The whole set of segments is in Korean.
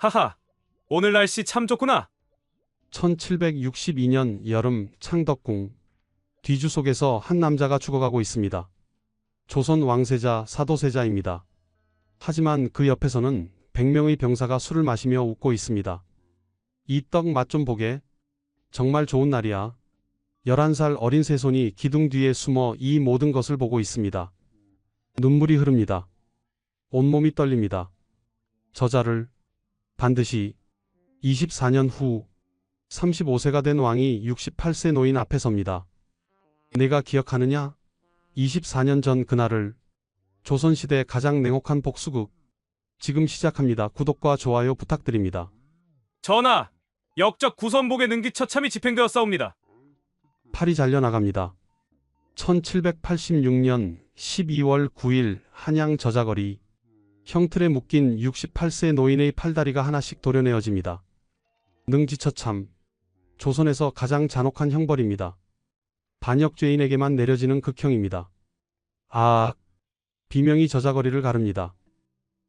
하하, 오늘 날씨 참 좋구나. 1762년 여름 창덕궁 뒤주 속에서 한 남자가 죽어가고 있습니다. 조선 왕세자 사도세자입니다. 하지만 그 옆에서는 100명의 병사가 술을 마시며 웃고 있습니다. 이 떡 맛 좀 보게. 정말 좋은 날이야. 11살 어린 새손이 기둥 뒤에 숨어 이 모든 것을 보고 있습니다. 눈물이 흐릅니다. 온몸이 떨립니다. 저자를 반드시 24년 후 35세가 된 왕이 68세 노인 앞에 섭니다. 내가 기억하느냐? 24년 전 그날을. 조선시대 가장 냉혹한 복수극. 지금 시작합니다. 구독과 좋아요 부탁드립니다. 전하, 역적 구선복의 능지처참이 집행되었사옵니다. 팔이 잘려나갑니다. 1786년 12월 9일 한양 저자거리. 형틀에 묶인 68세 노인의 팔다리가 하나씩 도려내어집니다. 능지처참. 조선에서 가장 잔혹한 형벌입니다. 반역죄인에게만 내려지는 극형입니다. 아, 비명이 저자거리를 가릅니다.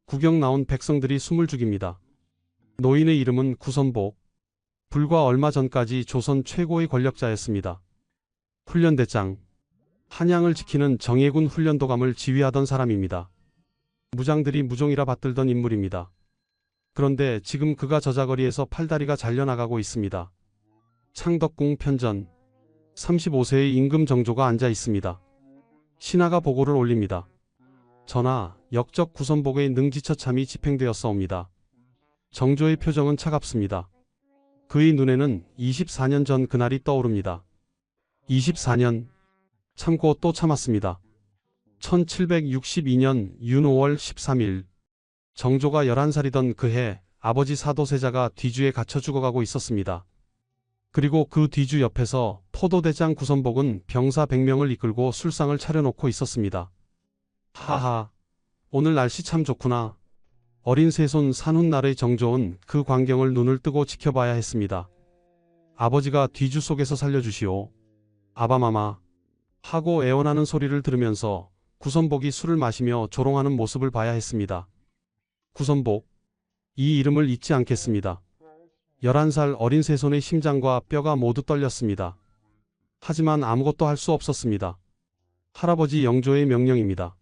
구경 나온 백성들이 숨을 죽입니다. 노인의 이름은 구선복. 불과 얼마 전까지 조선 최고의 권력자였습니다. 훈련대장. 한양을 지키는 정예군 훈련도감을 지휘하던 사람입니다. 무장들이 무종이라 받들던 인물입니다. 그런데 지금 그가 저자거리에서 팔다리가 잘려나가고 있습니다. 창덕궁 편전. 35세의 임금 정조가 앉아 있습니다. 신하가 보고를 올립니다. 전하, 역적 구선복의 능지처참이 집행되었사옵니다. 정조의 표정은 차갑습니다. 그의 눈에는 24년 전 그날이 떠오릅니다. 24년. 참고 또 참았습니다. 1762년 윤 5월 13일. 정조가 11살이던 그해 아버지 사도세자가 뒤주에 갇혀 죽어가고 있었습니다. 그리고 그 뒤주 옆에서 포도대장 구선복은 병사 100명을 이끌고 술상을 차려놓고 있었습니다. 하하, 오늘 날씨 참 좋구나. 어린 새손 산훗날의 정조은 그 광경을 눈을 뜨고 지켜봐야 했습니다. 아버지가 뒤주 속에서 살려주시오. 아바마마. 하고 애원하는 소리를 들으면서 구선복이 술을 마시며 조롱하는 모습을 봐야 했습니다. 구선복. 이 이름을 잊지 않겠습니다. 11살 어린 새손의 심장과 뼈가 모두 떨렸습니다. 하지만 아무것도 할 수 없었습니다. 할아버지 영조의 명령입니다.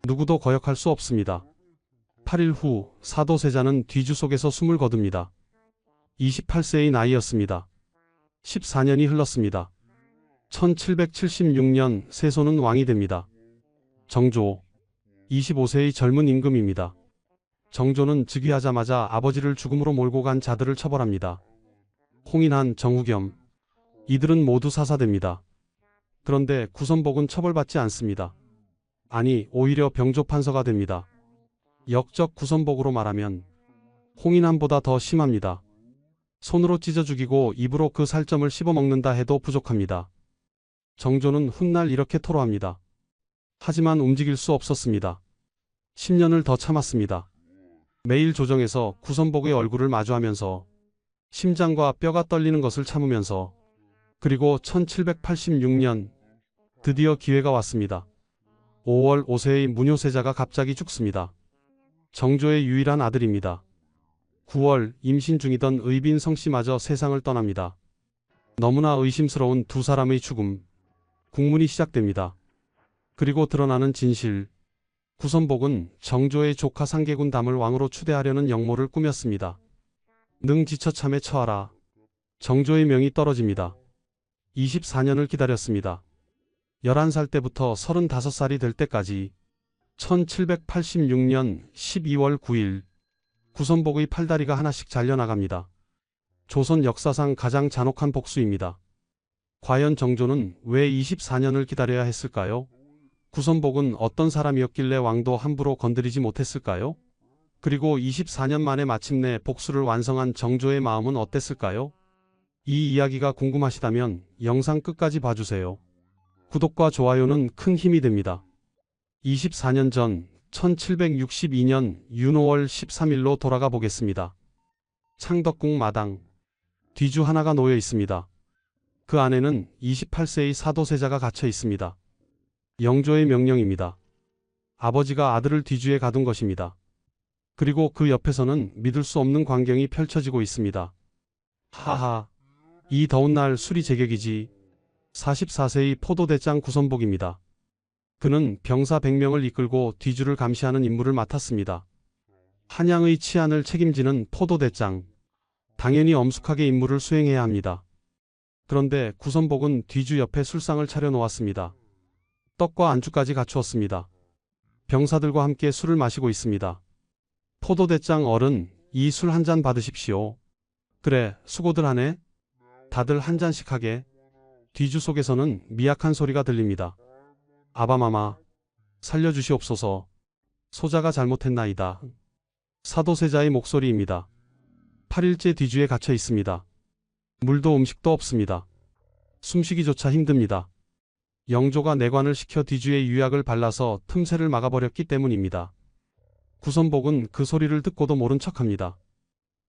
누구도 거역할 수 없습니다. 8일 후 사도세자는 뒤주 속에서 숨을 거둡니다. 28세의 나이였습니다. 14년이 흘렀습니다. 1776년 세손은 왕이 됩니다. 정조. 25세의 젊은 임금입니다. 정조는 즉위하자마자 아버지를 죽음으로 몰고 간 자들을 처벌합니다. 홍인한, 정후겸. 이들은 모두 사사됩니다. 그런데 구선복은 처벌받지 않습니다. 아니, 오히려 병조판서가 됩니다. 역적 구선복으로 말하면 홍인한보다 더 심합니다. 손으로 찢어 죽이고 입으로 그 살점을 씹어먹는다 해도 부족합니다. 정조는 훗날 이렇게 토로합니다. 하지만 움직일 수 없었습니다. 10년을 더 참았습니다. 매일 조정에서 구선복의 얼굴을 마주하면서 심장과 뼈가 떨리는 것을 참으면서 그리고 1786년 드디어 기회가 왔습니다. 5월 5세의 문효세자가 갑자기 죽습니다. 정조의 유일한 아들입니다. 9월 임신 중이던 의빈성씨마저 세상을 떠납니다. 너무나 의심스러운 두 사람의 죽음. 국문이 시작됩니다. 그리고 드러나는 진실. 구선복은 정조의 조카 상계군 담을 왕으로 추대하려는 영모를 꾸몄습니다. 능지처참에 처하라. 정조의 명이 떨어집니다. 24년을 기다렸습니다. 11살 때부터 35살이 될 때까지. 1786년 12월 9일 구선복의 팔다리가 하나씩 잘려나갑니다. 조선 역사상 가장 잔혹한 복수입니다. 과연 정조는 왜 24년을 기다려야 했을까요? 구선복은 어떤 사람이었길래 왕도 함부로 건드리지 못했을까요? 그리고 24년 만에 마침내 복수를 완성한 정조의 마음은 어땠을까요? 이 이야기가 궁금하시다면 영상 끝까지 봐주세요. 구독과 좋아요는 큰 힘이 됩니다. 24년 전 1762년 윤 5월 13일로 돌아가 보겠습니다. 창덕궁 마당. 뒤주 하나가 놓여 있습니다. 그 안에는 28세의 사도세자가 갇혀 있습니다. 영조의 명령입니다. 아버지가 아들을 뒤주에 가둔 것입니다. 그리고 그 옆에서는 믿을 수 없는 광경이 펼쳐지고 있습니다. 하하, 이 더운 날 술이 제격이지. 44세의 포도대장 구선복입니다. 그는 병사 100명을 이끌고 뒤주를 감시하는 임무를 맡았습니다. 한양의 치안을 책임지는 포도대장. 당연히 엄숙하게 임무를 수행해야 합니다. 그런데 구선복은 뒤주 옆에 술상을 차려놓았습니다. 떡과 안주까지 갖추었습니다. 병사들과 함께 술을 마시고 있습니다. 포도대장 어른, 이 술 한 잔 받으십시오. 그래, 수고들 하네. 다들 한 잔씩 하게. 뒤주 속에서는 미약한 소리가 들립니다. 아바마마, 살려주시옵소서. 소자가 잘못했나이다. 사도세자의 목소리입니다. 8일째 뒤주에 갇혀 있습니다. 물도 음식도 없습니다. 숨쉬기조차 힘듭니다. 영조가 내관을 시켜 뒤주에 유약을 발라서 틈새를 막아버렸기 때문입니다. 구선복은 그 소리를 듣고도 모른 척합니다.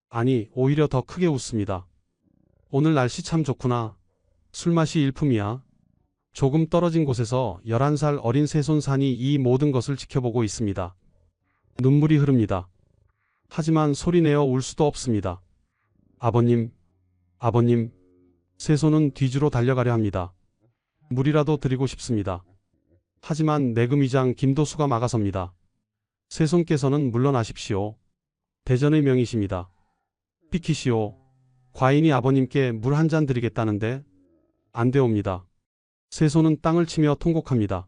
아니, 오히려 더 크게 웃습니다. 오늘 날씨 참 좋구나. 술맛이 일품이야. 조금 떨어진 곳에서 11살 어린 세손산이 이 모든 것을 지켜보고 있습니다. 눈물이 흐릅니다. 하지만 소리내어 울 수도 없습니다. 아버님, 아버님. 세손은 뒤주로 달려가려 합니다. 물이라도 드리고 싶습니다. 하지만 내금위장 김도수가 막아섭니다. 세손께서는 물러나십시오. 대전의 명이십니다. 비키시오. 과인이 아버님께 물 한 잔 드리겠다는데 안 되옵니다. 세손은 땅을 치며 통곡합니다.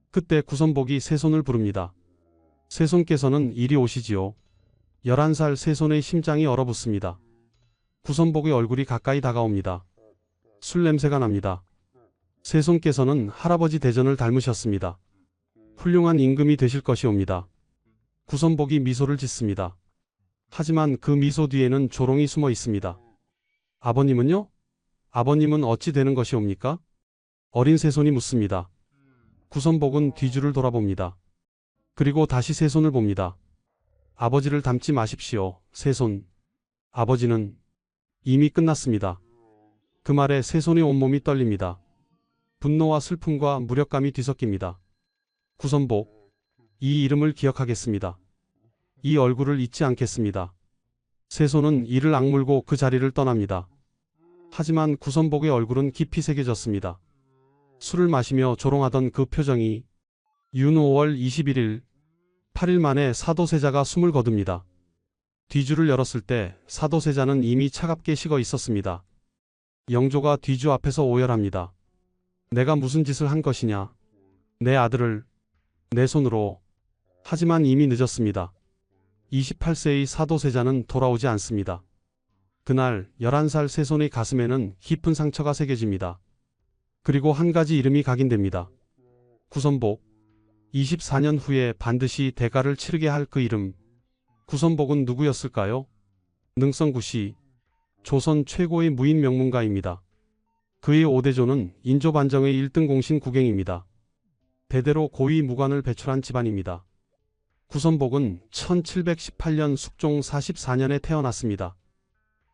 그때 구선복이 세손을 부릅니다. 세손께서는 이리 오시지요. 11살 세손의 심장이 얼어붙습니다. 구선복의 얼굴이 가까이 다가옵니다. 술 냄새가 납니다. 세손께서는 할아버지 대전을 닮으셨습니다. 훌륭한 임금이 되실 것이옵니다. 구선복이 미소를 짓습니다. 하지만 그 미소 뒤에는 조롱이 숨어 있습니다. 아버님은요? 아버님은 어찌 되는 것이옵니까? 어린 세손이 묻습니다. 구선복은 뒤주를 돌아봅니다. 그리고 다시 세손을 봅니다. 아버지를 닮지 마십시오, 세손. 아버지는 이미 끝났습니다. 그 말에 세손의 온몸이 떨립니다. 분노와 슬픔과 무력감이 뒤섞입니다. 구선복, 이 이름을 기억하겠습니다. 이 얼굴을 잊지 않겠습니다. 세손은 이를 악물고 그 자리를 떠납니다. 하지만 구선복의 얼굴은 깊이 새겨졌습니다. 술을 마시며 조롱하던 그 표정이 윤 5월 21일 8일 만에 사도세자가 숨을 거둡니다. 뒤주를 열었을 때 사도세자는 이미 차갑게 식어 있었습니다. 영조가 뒤주 앞에서 오열합니다. 내가 무슨 짓을 한 것이냐. 내 아들을 내 손으로. 하지만 이미 늦었습니다. 28세의 사도세자는 돌아오지 않습니다. 그날 11살 세손의 가슴에는 깊은 상처가 새겨집니다. 그리고 한 가지 이름이 각인됩니다. 구선복. 24년 후에 반드시 대가를 치르게 할 그 이름. 구선복은 누구였을까요? 능성구시. 조선 최고의 무인 명문가입니다. 그의 5대조는 인조반정의 1등 공신 국행입니다. 대대로 고위 무관을 배출한 집안입니다. 구선복은 1718년 숙종 44년에 태어났습니다.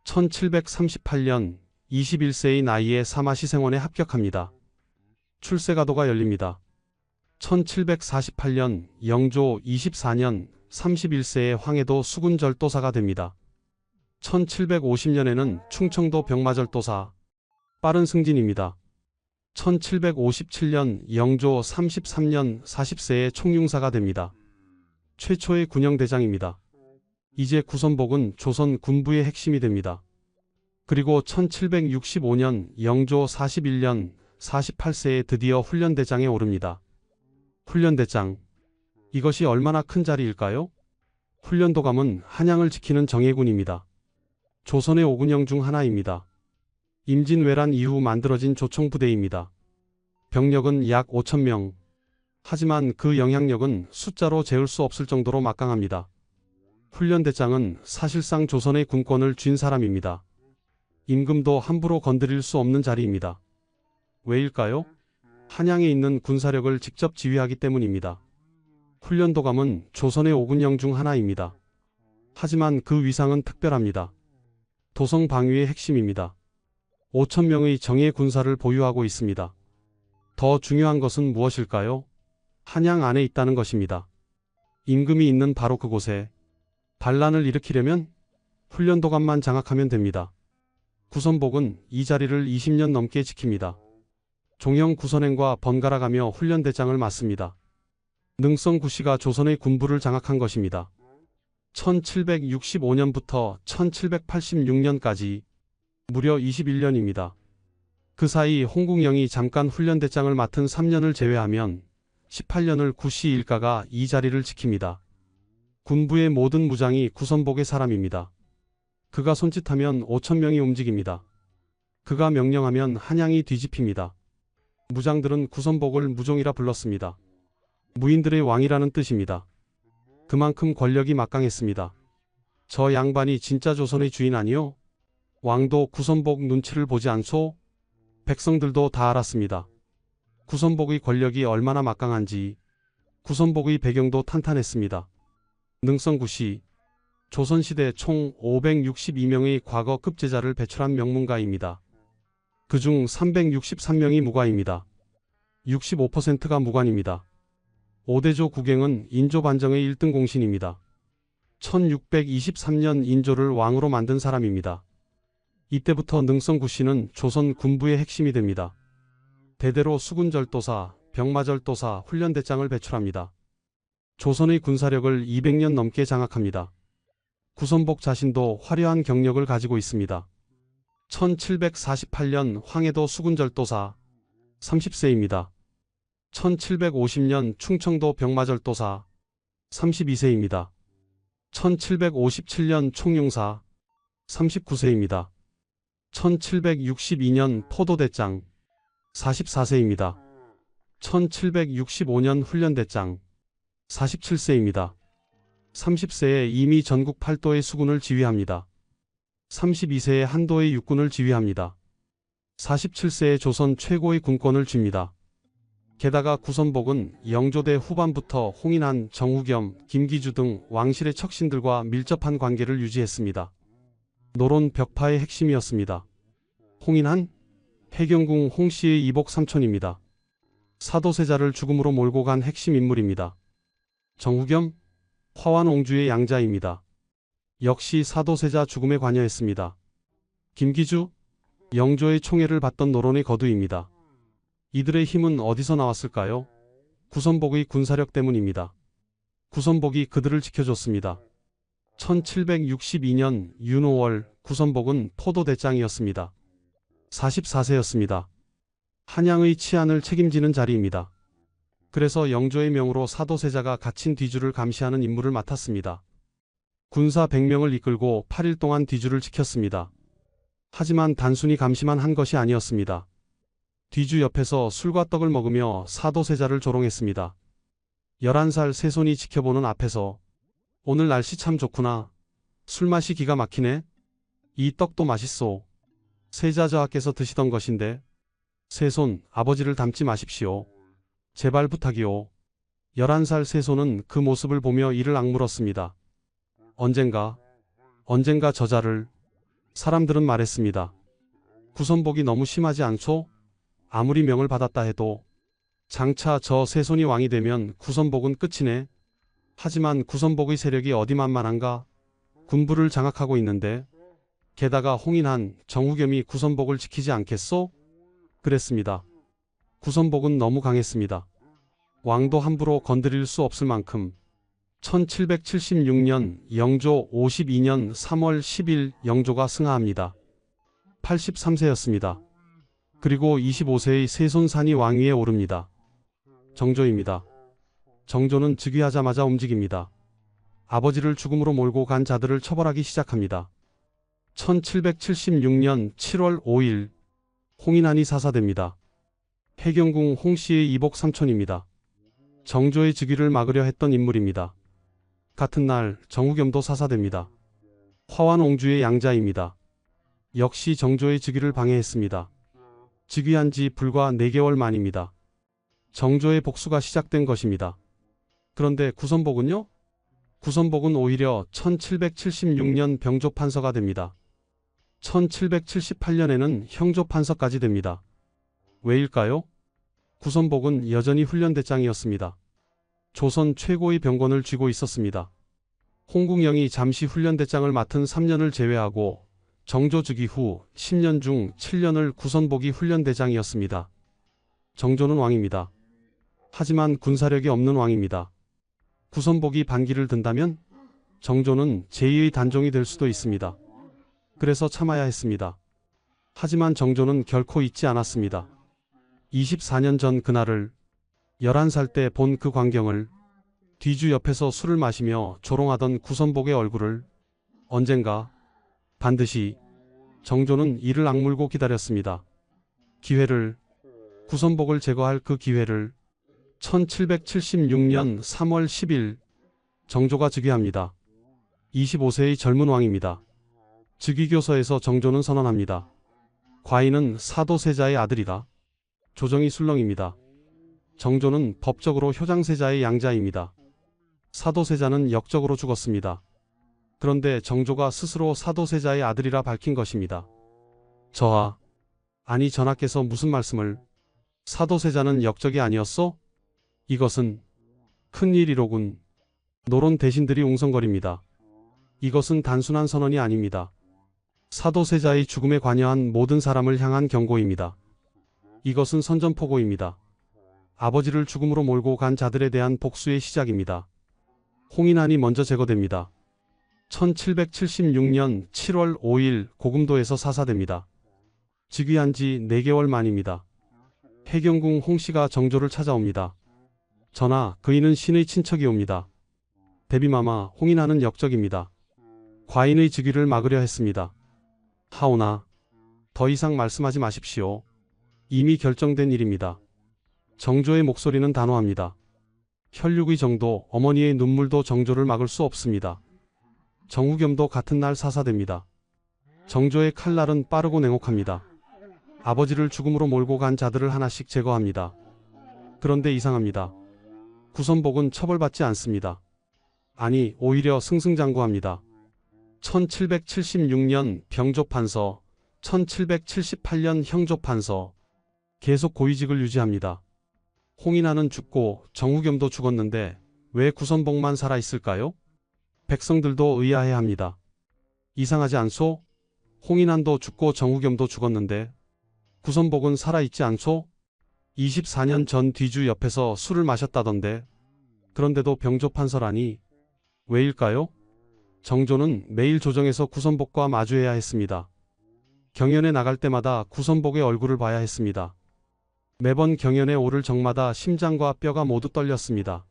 1738년 21세의 나이에 사마시생원에 합격합니다. 출세가도가 열립니다. 1748년 영조 24년 31세에 황해도 수군절도사가 됩니다. 1750년에는 충청도 병마절도사. 빠른 승진입니다. 1757년 영조 33년 40세에 총융사가 됩니다. 최초의 군영대장입니다. 이제 구선복은 조선 군부의 핵심이 됩니다. 그리고 1765년 영조 41년 48세에 드디어 훈련대장에 오릅니다. 훈련대장. 이것이 얼마나 큰 자리일까요? 훈련도감은 한양을 지키는 정예군입니다. 조선의 5군영 중 하나입니다. 임진왜란 이후 만들어진 조총부대입니다. 병력은 약 5,000명. 하지만 그 영향력은 숫자로 재울 수 없을 정도로 막강합니다. 훈련대장은 사실상 조선의 군권을 쥔 사람입니다. 임금도 함부로 건드릴 수 없는 자리입니다. 왜일까요? 한양에 있는 군사력을 직접 지휘하기 때문입니다. 훈련도감은 조선의 5군영 중 하나입니다. 하지만 그 위상은 특별합니다. 도성 방위의 핵심입니다. 5,000명의 정예 군사를 보유하고 있습니다. 더 중요한 것은 무엇일까요? 한양 안에 있다는 것입니다. 임금이 있는 바로 그곳에 반란을 일으키려면 훈련도감만 장악하면 됩니다. 구선복은 이 자리를 20년 넘게 지킵니다. 종영 구선행과 번갈아가며 훈련대장을 맡습니다. 능성구씨가 조선의 군부를 장악한 것입니다. 1765년부터 1786년까지 무려 21년입니다. 그 사이 홍국영이 잠깐 훈련대장을 맡은 3년을 제외하면 18년을 구씨 일가가 이 자리를 지킵니다. 군부의 모든 무장이 구선복의 사람입니다. 그가 손짓하면 5,000명이 움직입니다. 그가 명령하면 한양이 뒤집힙니다. 무장들은 구선복을 무종이라 불렀습니다. 무인들의 왕이라는 뜻입니다. 그만큼 권력이 막강했습니다. 저 양반이 진짜 조선의 주인 아니요? 왕도 구선복 눈치를 보지 않소? 백성들도 다 알았습니다. 구선복의 권력이 얼마나 막강한지 구선복의 배경도 탄탄했습니다. 능성구씨, 조선시대 총 562명의 과거 급제자를 배출한 명문가입니다. 그중 363명이 무과입니다. 65%가 무관입니다. 오대조 국영은 인조 반정의 1등 공신입니다. 1623년 인조를 왕으로 만든 사람입니다. 이때부터 능성구씨는 조선 군부의 핵심이 됩니다. 대대로 수군절도사, 병마절도사, 훈련대장을 배출합니다. 조선의 군사력을 200년 넘게 장악합니다. 구선복 자신도 화려한 경력을 가지고 있습니다. 1748년 황해도 수군절도사 30세입니다. 1750년 충청도 병마절도사 32세입니다. 1757년 총용사 39세입니다. 1762년 포도대장 44세입니다. 1765년 훈련대장 47세입니다. 30세에 이미 전국 8도의 수군을 지휘합니다. 32세에 한도의 육군을 지휘합니다. 47세에 조선 최고의 군권을 쥡니다. 게다가 구선복은 영조대 후반부터 홍인한, 정후겸, 김기주 등 왕실의 척신들과 밀접한 관계를 유지했습니다. 노론 벽파의 핵심이었습니다. 홍인한, 해경궁 홍씨의 이복 삼촌입니다. 사도세자를 죽음으로 몰고 간 핵심 인물입니다. 정후겸, 화완옹주의 양자입니다. 역시 사도세자 죽음에 관여했습니다. 김기주, 영조의 총애를 받던 노론의 거두입니다. 이들의 힘은 어디서 나왔을까요? 구선복의 군사력 때문입니다. 구선복이 그들을 지켜줬습니다. 1762년 윤 5월 구선복은 포도대장이었습니다. 44세였습니다. 한양의 치안을 책임지는 자리입니다. 그래서 영조의 명으로 사도세자가 갇힌 뒤주를 감시하는 임무를 맡았습니다. 군사 100명을 이끌고 8일 동안 뒤주를 지켰습니다. 하지만 단순히 감시만 한 것이 아니었습니다. 뒤주 옆에서 술과 떡을 먹으며 사도세자를 조롱했습니다. 11살 새손이 지켜보는 앞에서 오늘 날씨 참 좋구나. 술맛이 기가 막히네. 이 떡도 맛있소. 세자 저하께서 드시던 것인데. 새손, 아버지를 닮지 마십시오. 제발 부탁이오. 11살 새손은 그 모습을 보며 이를 악물었습니다. 언젠가 저자를. 사람들은 말했습니다. 구선복이 너무 심하지 않소? 아무리 명을 받았다 해도 장차 저 새손이 왕이 되면 구선복은 끝이네. 하지만 구선복의 세력이 어디 만만한가? 군부를 장악하고 있는데. 게다가 홍인한, 정후겸이 구선복을 지키지 않겠소? 그랬습니다. 구선복은 너무 강했습니다. 왕도 함부로 건드릴 수 없을 만큼. 1776년 영조 52년 3월 10일 영조가 승하합니다. 83세였습니다. 그리고 25세의 세손산이 왕위에 오릅니다. 정조입니다. 정조는 즉위하자마자 움직입니다. 아버지를 죽음으로 몰고 간 자들을 처벌하기 시작합니다. 1776년 7월 5일 홍인한이 사사됩니다. 해경궁 홍씨의 이복 삼촌입니다. 정조의 즉위를 막으려 했던 인물입니다. 같은 날 정후겸도 사사됩니다. 화완옹주의 양자입니다. 역시 정조의 즉위를 방해했습니다. 즉위한 지 불과 4개월 만입니다. 정조의 복수가 시작된 것입니다. 그런데 구선복은요? 구선복은 오히려 1776년 병조판서가 됩니다. 1778년에는 형조판서까지 됩니다. 왜일까요? 구선복은 여전히 훈련대장이었습니다. 조선 최고의 병권을 쥐고 있었습니다. 홍궁영이 잠시 훈련대장을 맡은 3년을 제외하고 정조 즉위 후 10년 중 7년을 구선복이 훈련대장이었습니다. 정조는 왕입니다. 하지만 군사력이 없는 왕입니다. 구선복이 반기를 든다면 정조는 제2의 단종이 될 수도 있습니다. 그래서 참아야 했습니다. 하지만 정조는 결코 잊지 않았습니다. 24년 전 그날을 11살 때 본 그 광경을 뒤주 옆에서 술을 마시며 조롱하던 구선복의 얼굴을 언젠가 반드시 정조는 이를 악물고 기다렸습니다. 기회를, 구선복을 제거할 그 기회를 1776년 3월 10일 정조가 즉위합니다. 25세의 젊은 왕입니다. 즉위교서에서 정조는 선언합니다. 과인은 사도세자의 아들이다. 조정이 술렁입니다. 정조는 법적으로 효장세자의 양자입니다. 사도세자는 역적으로 죽었습니다. 그런데 정조가 스스로 사도세자의 아들이라 밝힌 것입니다. 아니 전하께서 무슨 말씀을? 사도세자는 역적이 아니었소? 이것은 큰일이로군. 노론 대신들이 웅성거립니다. 이것은 단순한 선언이 아닙니다. 사도세자의 죽음에 관여한 모든 사람을 향한 경고입니다. 이것은 선전포고입니다. 아버지를 죽음으로 몰고 간 자들에 대한 복수의 시작입니다. 홍인한이 먼저 제거됩니다. 1776년 7월 5일 고금도에서 사사됩니다. 즉위한 지 4개월 만입니다. 해경궁 홍씨가 정조를 찾아옵니다. 전하, 그이는 신의 친척이옵니다. 대비마마, 홍인한은 역적입니다. 과인의 즉위를 막으려 했습니다. 하오나 더 이상 말씀하지 마십시오. 이미 결정된 일입니다. 정조의 목소리는 단호합니다. 혈육의 정도, 어머니의 눈물도 정조를 막을 수 없습니다. 정후겸도 같은 날 사사됩니다. 정조의 칼날은 빠르고 냉혹합니다. 아버지를 죽음으로 몰고 간 자들을 하나씩 제거합니다. 그런데 이상합니다. 구선복은 처벌받지 않습니다. 아니, 오히려 승승장구합니다. 1776년 병조판서, 1778년 형조판서, 계속 고위직을 유지합니다. 홍인한은 죽고 정후겸도 죽었는데 왜 구선복만 살아있을까요? 백성들도 의아해합니다. 이상하지 않소? 홍인한도 죽고 정후겸도 죽었는데 구선복은 살아있지 않소? 24년 전 뒤주 옆에서 술을 마셨다던데 그런데도 병조판서라니 왜일까요? 정조는 매일 조정에서 구선복과 마주해야 했습니다. 경연에 나갈 때마다 구선복의 얼굴을 봐야 했습니다. 매번 경연에 오를 적마다 심장과 뼈가 모두 떨렸습니다.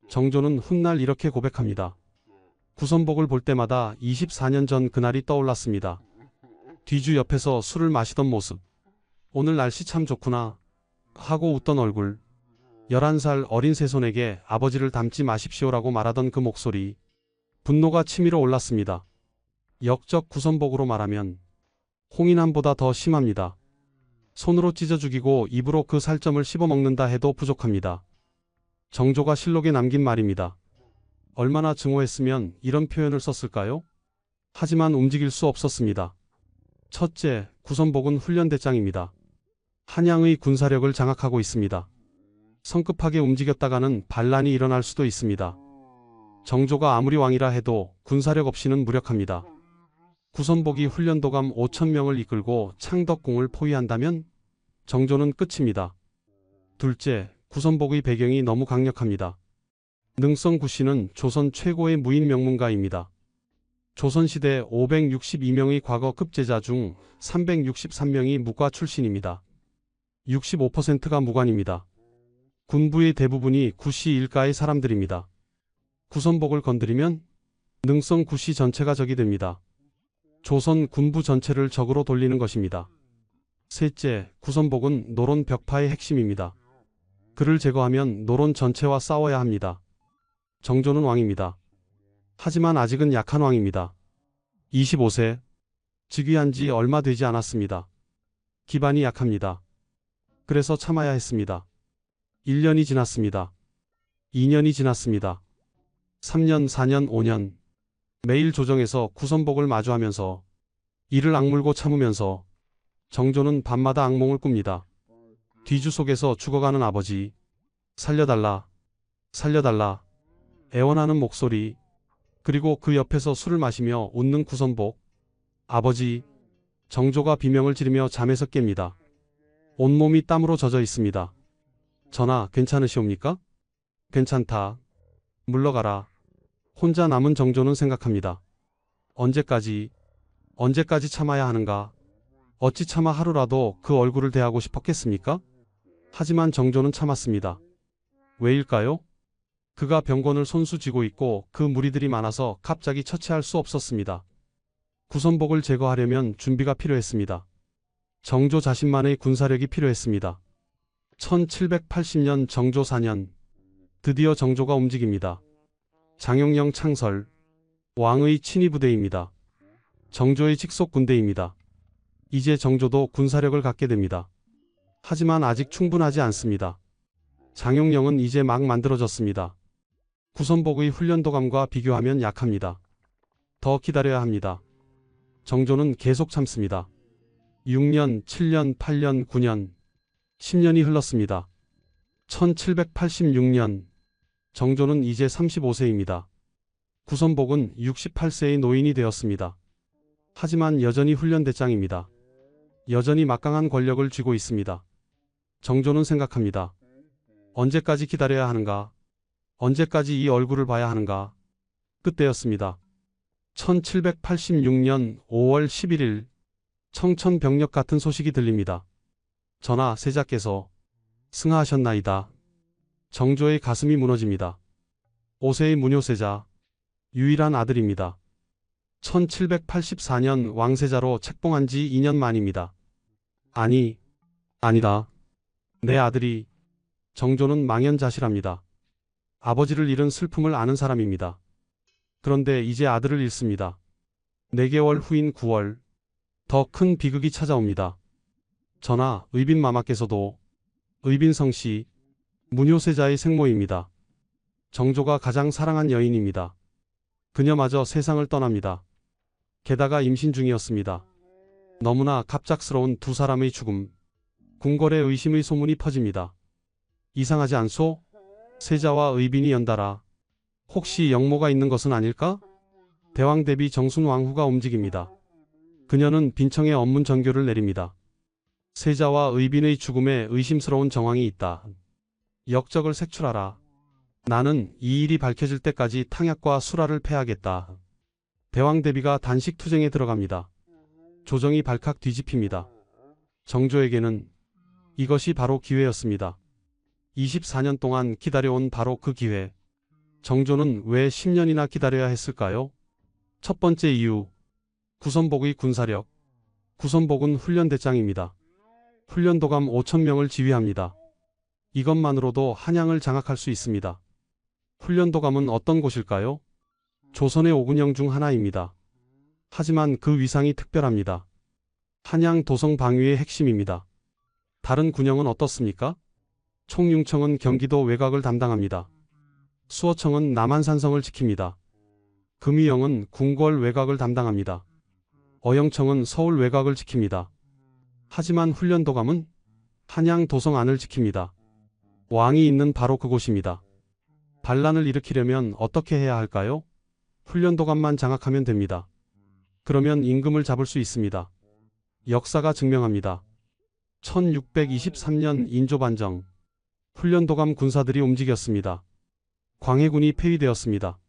정조는 훗날 이렇게 고백합니다. 구선복을 볼 때마다 24년 전 그날이 떠올랐습니다. 뒤주 옆에서 술을 마시던 모습. 오늘 날씨 참 좋구나 하고 웃던 얼굴. 11살 어린 새손에게 아버지를 닮지 마십시오라고 말하던 그 목소리. 분노가 치밀어 올랐습니다. 역적 구선복으로 말하면 홍인한보다 더 심합니다. 손으로 찢어 죽이고 입으로 그 살점을 씹어먹는다 해도 부족합니다. 정조가 실록에 남긴 말입니다. 얼마나 증오했으면 이런 표현을 썼을까요? 하지만 움직일 수 없었습니다. 첫째, 구선복은 훈련대장입니다. 한양의 군사력을 장악하고 있습니다. 성급하게 움직였다가는 반란이 일어날 수도 있습니다. 정조가 아무리 왕이라 해도 군사력 없이는 무력합니다. 구선복이 훈련도감 5,000명을 이끌고 창덕궁을 포위한다면 정조는 끝입니다. 둘째, 구선복의 배경이 너무 강력합니다. 능성구씨는 조선 최고의 무인 명문가입니다. 조선시대 562명의 과거 급제자 중 363명이 무과 출신입니다. 65%가 무관입니다. 군부의 대부분이 구씨 일가의 사람들입니다. 구선복을 건드리면 능성구씨 전체가 적이 됩니다. 조선 군부 전체를 적으로 돌리는 것입니다. 셋째, 구선복은 노론 벽파의 핵심입니다. 그를 제거하면 노론 전체와 싸워야 합니다. 정조는 왕입니다. 하지만 아직은 약한 왕입니다. 25세, 즉위한 지 얼마 되지 않았습니다. 기반이 약합니다. 그래서 참아야 했습니다. 1년이 지났습니다. 2년이 지났습니다. 3년, 4년, 5년. 매일 조정에서 구선복을 마주하면서 이를 악물고 참으면서 정조는 밤마다 악몽을 꿉니다. 뒤주 속에서 죽어가는 아버지. 살려달라. 살려달라. 애원하는 목소리. 그리고 그 옆에서 술을 마시며 웃는 구선복. 아버지. 정조가 비명을 지르며 잠에서 깹니다. 온몸이 땀으로 젖어 있습니다. 전하, 괜찮으시옵니까? 괜찮다. 물러가라. 혼자 남은 정조는 생각합니다. 언제까지 참아야 하는가? 어찌 차마 하루라도 그 얼굴을 대하고 싶었겠습니까? 하지만 정조는 참았습니다. 왜일까요? 그가 병권을 손수 쥐고 있고 그 무리들이 많아서 갑자기 처치할 수 없었습니다. 구선복을 제거하려면 준비가 필요했습니다. 정조 자신만의 군사력이 필요했습니다. 1780년 정조 4년, 드디어 정조가 움직입니다. 장영령 창설, 왕의 친위 부대입니다. 정조의 직속 군대입니다. 이제 정조도 군사력을 갖게 됩니다. 하지만 아직 충분하지 않습니다. 장영령은 이제 막 만들어졌습니다. 구선복의 훈련도감과 비교하면 약합니다. 더 기다려야 합니다. 정조는 계속 참습니다. 6년, 7년, 8년, 9년, 10년이 흘렀습니다. 1786년, 정조는 이제 35세입니다. 구선복은 68세의 노인이 되었습니다. 하지만 여전히 훈련대장입니다. 여전히 막강한 권력을 쥐고 있습니다. 정조는 생각합니다. 언제까지 기다려야 하는가? 언제까지 이 얼굴을 봐야 하는가? 그때였습니다. 1786년 5월 11일, 청천벽력 같은 소식이 들립니다. 전하, 세자께서 승하하셨나이다. 정조의 가슴이 무너집니다. 5세의 무뇨세자, 유일한 아들입니다. 1784년 왕세자로 책봉한 지 2년 만입니다. 아니다. 내 아들이. 정조는 망연자실합니다. 아버지를 잃은 슬픔을 아는 사람입니다. 그런데 이제 아들을 잃습니다. 4개월 후인 9월, 더 큰 비극이 찾아옵니다. 전하, 의빈마마께서도 의빈성씨, 무뇨세자의 생모입니다. 정조가 가장 사랑한 여인입니다. 그녀마저 세상을 떠납니다. 게다가 임신 중이었습니다. 너무나 갑작스러운 두 사람의 죽음. 궁궐에 의심의 소문이 퍼집니다. 이상하지 않소? 세자와 의빈이 연달아. 혹시 영모가 있는 것은 아닐까? 대왕 대비 정순왕후가 움직입니다. 그녀는 빈청에 업문 전교를 내립니다. 세자와 의빈의 죽음에 의심스러운 정황이 있다. 역적을 색출하라. 나는 이 일이 밝혀질 때까지 탕약과 수라를 패하겠다. 대왕 대비가 단식 투쟁에 들어갑니다. 조정이 발칵 뒤집힙니다. 정조에게는 이것이 바로 기회였습니다. 24년 동안 기다려온 바로 그 기회. 정조는 왜 10년이나 기다려야 했을까요? 첫 번째 이유, 구선복의 군사력. 구선복은 훈련대장입니다. 훈련도감 5,000명을 지휘합니다. 이것만으로도 한양을 장악할 수 있습니다. 훈련도감은 어떤 곳일까요? 조선의 5군영 중 하나입니다. 하지만 그 위상이 특별합니다. 한양 도성 방위의 핵심입니다. 다른 군영은 어떻습니까? 총융청은 경기도 외곽을 담당합니다. 수어청은 남한산성을 지킵니다. 금위영은 궁궐 외곽을 담당합니다. 어영청은 서울 외곽을 지킵니다. 하지만 훈련도감은 한양 도성 안을 지킵니다. 왕이 있는 바로 그곳입니다. 반란을 일으키려면 어떻게 해야 할까요? 훈련도감만 장악하면 됩니다. 그러면 임금을 잡을 수 있습니다. 역사가 증명합니다. 1623년 인조반정. 훈련도감 군사들이 움직였습니다. 광해군이 폐위되었습니다.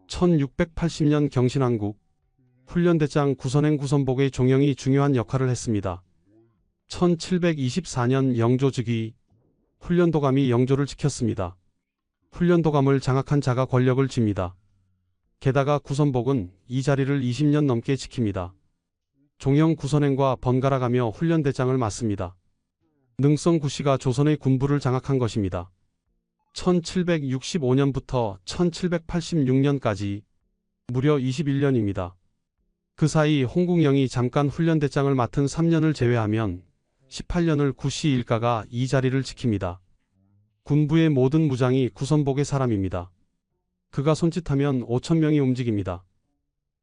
1680년 경신왕국. 훈련대장 구선행 구선복의 종영이 중요한 역할을 했습니다. 1724년 영조즉위. 훈련도감이 영조를 지켰습니다. 훈련도감을 장악한 자가 권력을 쥡니다. 게다가 구선복은 이 자리를 20년 넘게 지킵니다. 종영 구선행과 번갈아가며 훈련대장을 맡습니다. 능성 구씨가 조선의 군부를 장악한 것입니다. 1765년부터 1786년까지 무려 21년입니다. 그 사이 홍국영이 잠깐 훈련대장을 맡은 3년을 제외하면 18년을 구씨 일가가 이 자리를 지킵니다. 군부의 모든 무장이 구선복의 사람입니다. 그가 손짓하면 5,000명이 움직입니다.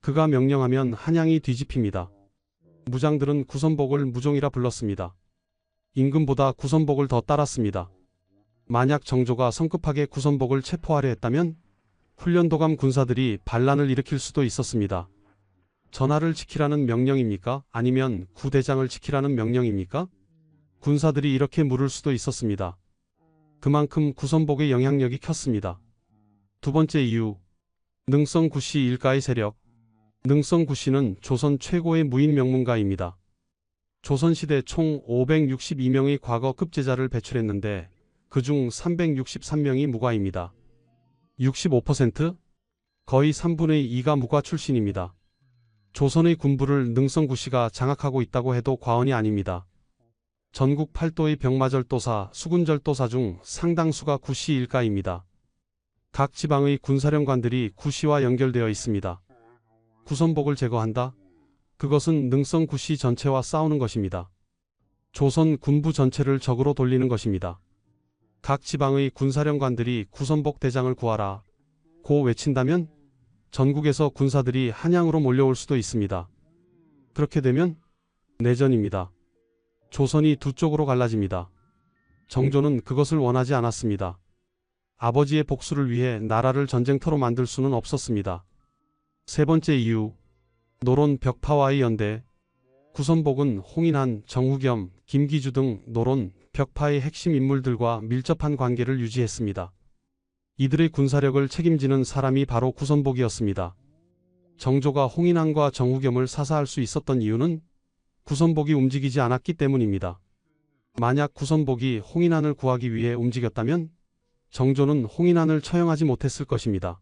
그가 명령하면 한양이 뒤집힙니다. 무장들은 구선복을 무종이라 불렀습니다. 임금보다 구선복을 더 따랐습니다. 만약 정조가 성급하게 구선복을 체포하려 했다면 훈련도감 군사들이 반란을 일으킬 수도 있었습니다. 전하를 지키라는 명령입니까? 아니면 구대장을 지키라는 명령입니까? 군사들이 이렇게 물을 수도 있었습니다. 그만큼 구선복의 영향력이 컸습니다. 두 번째 이유, 능성구씨 일가의 세력. 능성구씨는 조선 최고의 무인 명문가입니다. 조선시대 총 562명의 과거 급제자를 배출했는데 그중 363명이 무과입니다. 65%? 거의 3분의 2가 무과 출신입니다. 조선의 군부를 능성구씨가 장악하고 있다고 해도 과언이 아닙니다. 전국 8도의 병마절도사, 수군절도사 중 상당수가 구씨 일가입니다. 각 지방의 군사령관들이 구씨와 연결되어 있습니다. 구선복을 제거한다? 그것은 능성구씨 전체와 싸우는 것입니다. 조선 군부 전체를 적으로 돌리는 것입니다. 각 지방의 군사령관들이 구선복 대장을 구하라 고 외친다면 전국에서 군사들이 한양으로 몰려올 수도 있습니다. 그렇게 되면 내전입니다. 조선이 두 쪽으로 갈라집니다. 정조는 그것을 원하지 않았습니다. 아버지의 복수를 위해 나라를 전쟁터로 만들 수는 없었습니다. 세 번째 이유, 노론 벽파와의 연대. 구선복은 홍인한, 정후겸, 김기주 등 노론 벽파의 핵심 인물들과 밀접한 관계를 유지했습니다. 이들의 군사력을 책임지는 사람이 바로 구선복이었습니다. 정조가 홍인한과 정후겸을 사사할 수 있었던 이유는 구선복이 움직이지 않았기 때문입니다. 만약 구선복이 홍인한을 구하기 위해 움직였다면 정조는 홍인한을 처형하지 못했을 것입니다.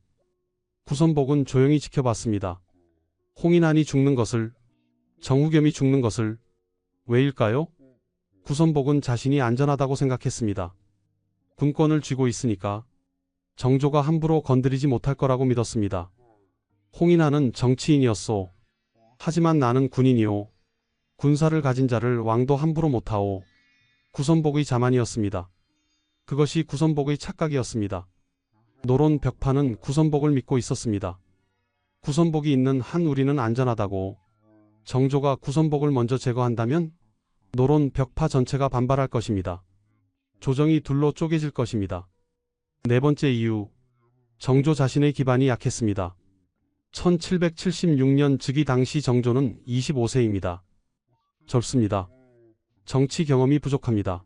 구선복은 조용히 지켜봤습니다. 홍인한이 죽는 것을, 정후겸이 죽는 것을. 왜일까요? 구선복은 자신이 안전하다고 생각했습니다. 군권을 쥐고 있으니까 정조가 함부로 건드리지 못할 거라고 믿었습니다. 홍인한은 정치인이었소. 하지만 나는 군인이오. 군사를 가진 자를 왕도 함부로 못하오. 구선복의 자만이었습니다. 그것이 구선복의 착각이었습니다. 노론 벽파는 구선복을 믿고 있었습니다. 구선복이 있는 한 우리는 안전하다고. 정조가 구선복을 먼저 제거한다면 노론 벽파 전체가 반발할 것입니다. 조정이 둘로 쪼개질 것입니다. 네 번째 이유, 정조 자신의 기반이 약했습니다. 1776년 즉위 당시 정조는 25세입니다. 젊습니다. 정치 경험이 부족합니다.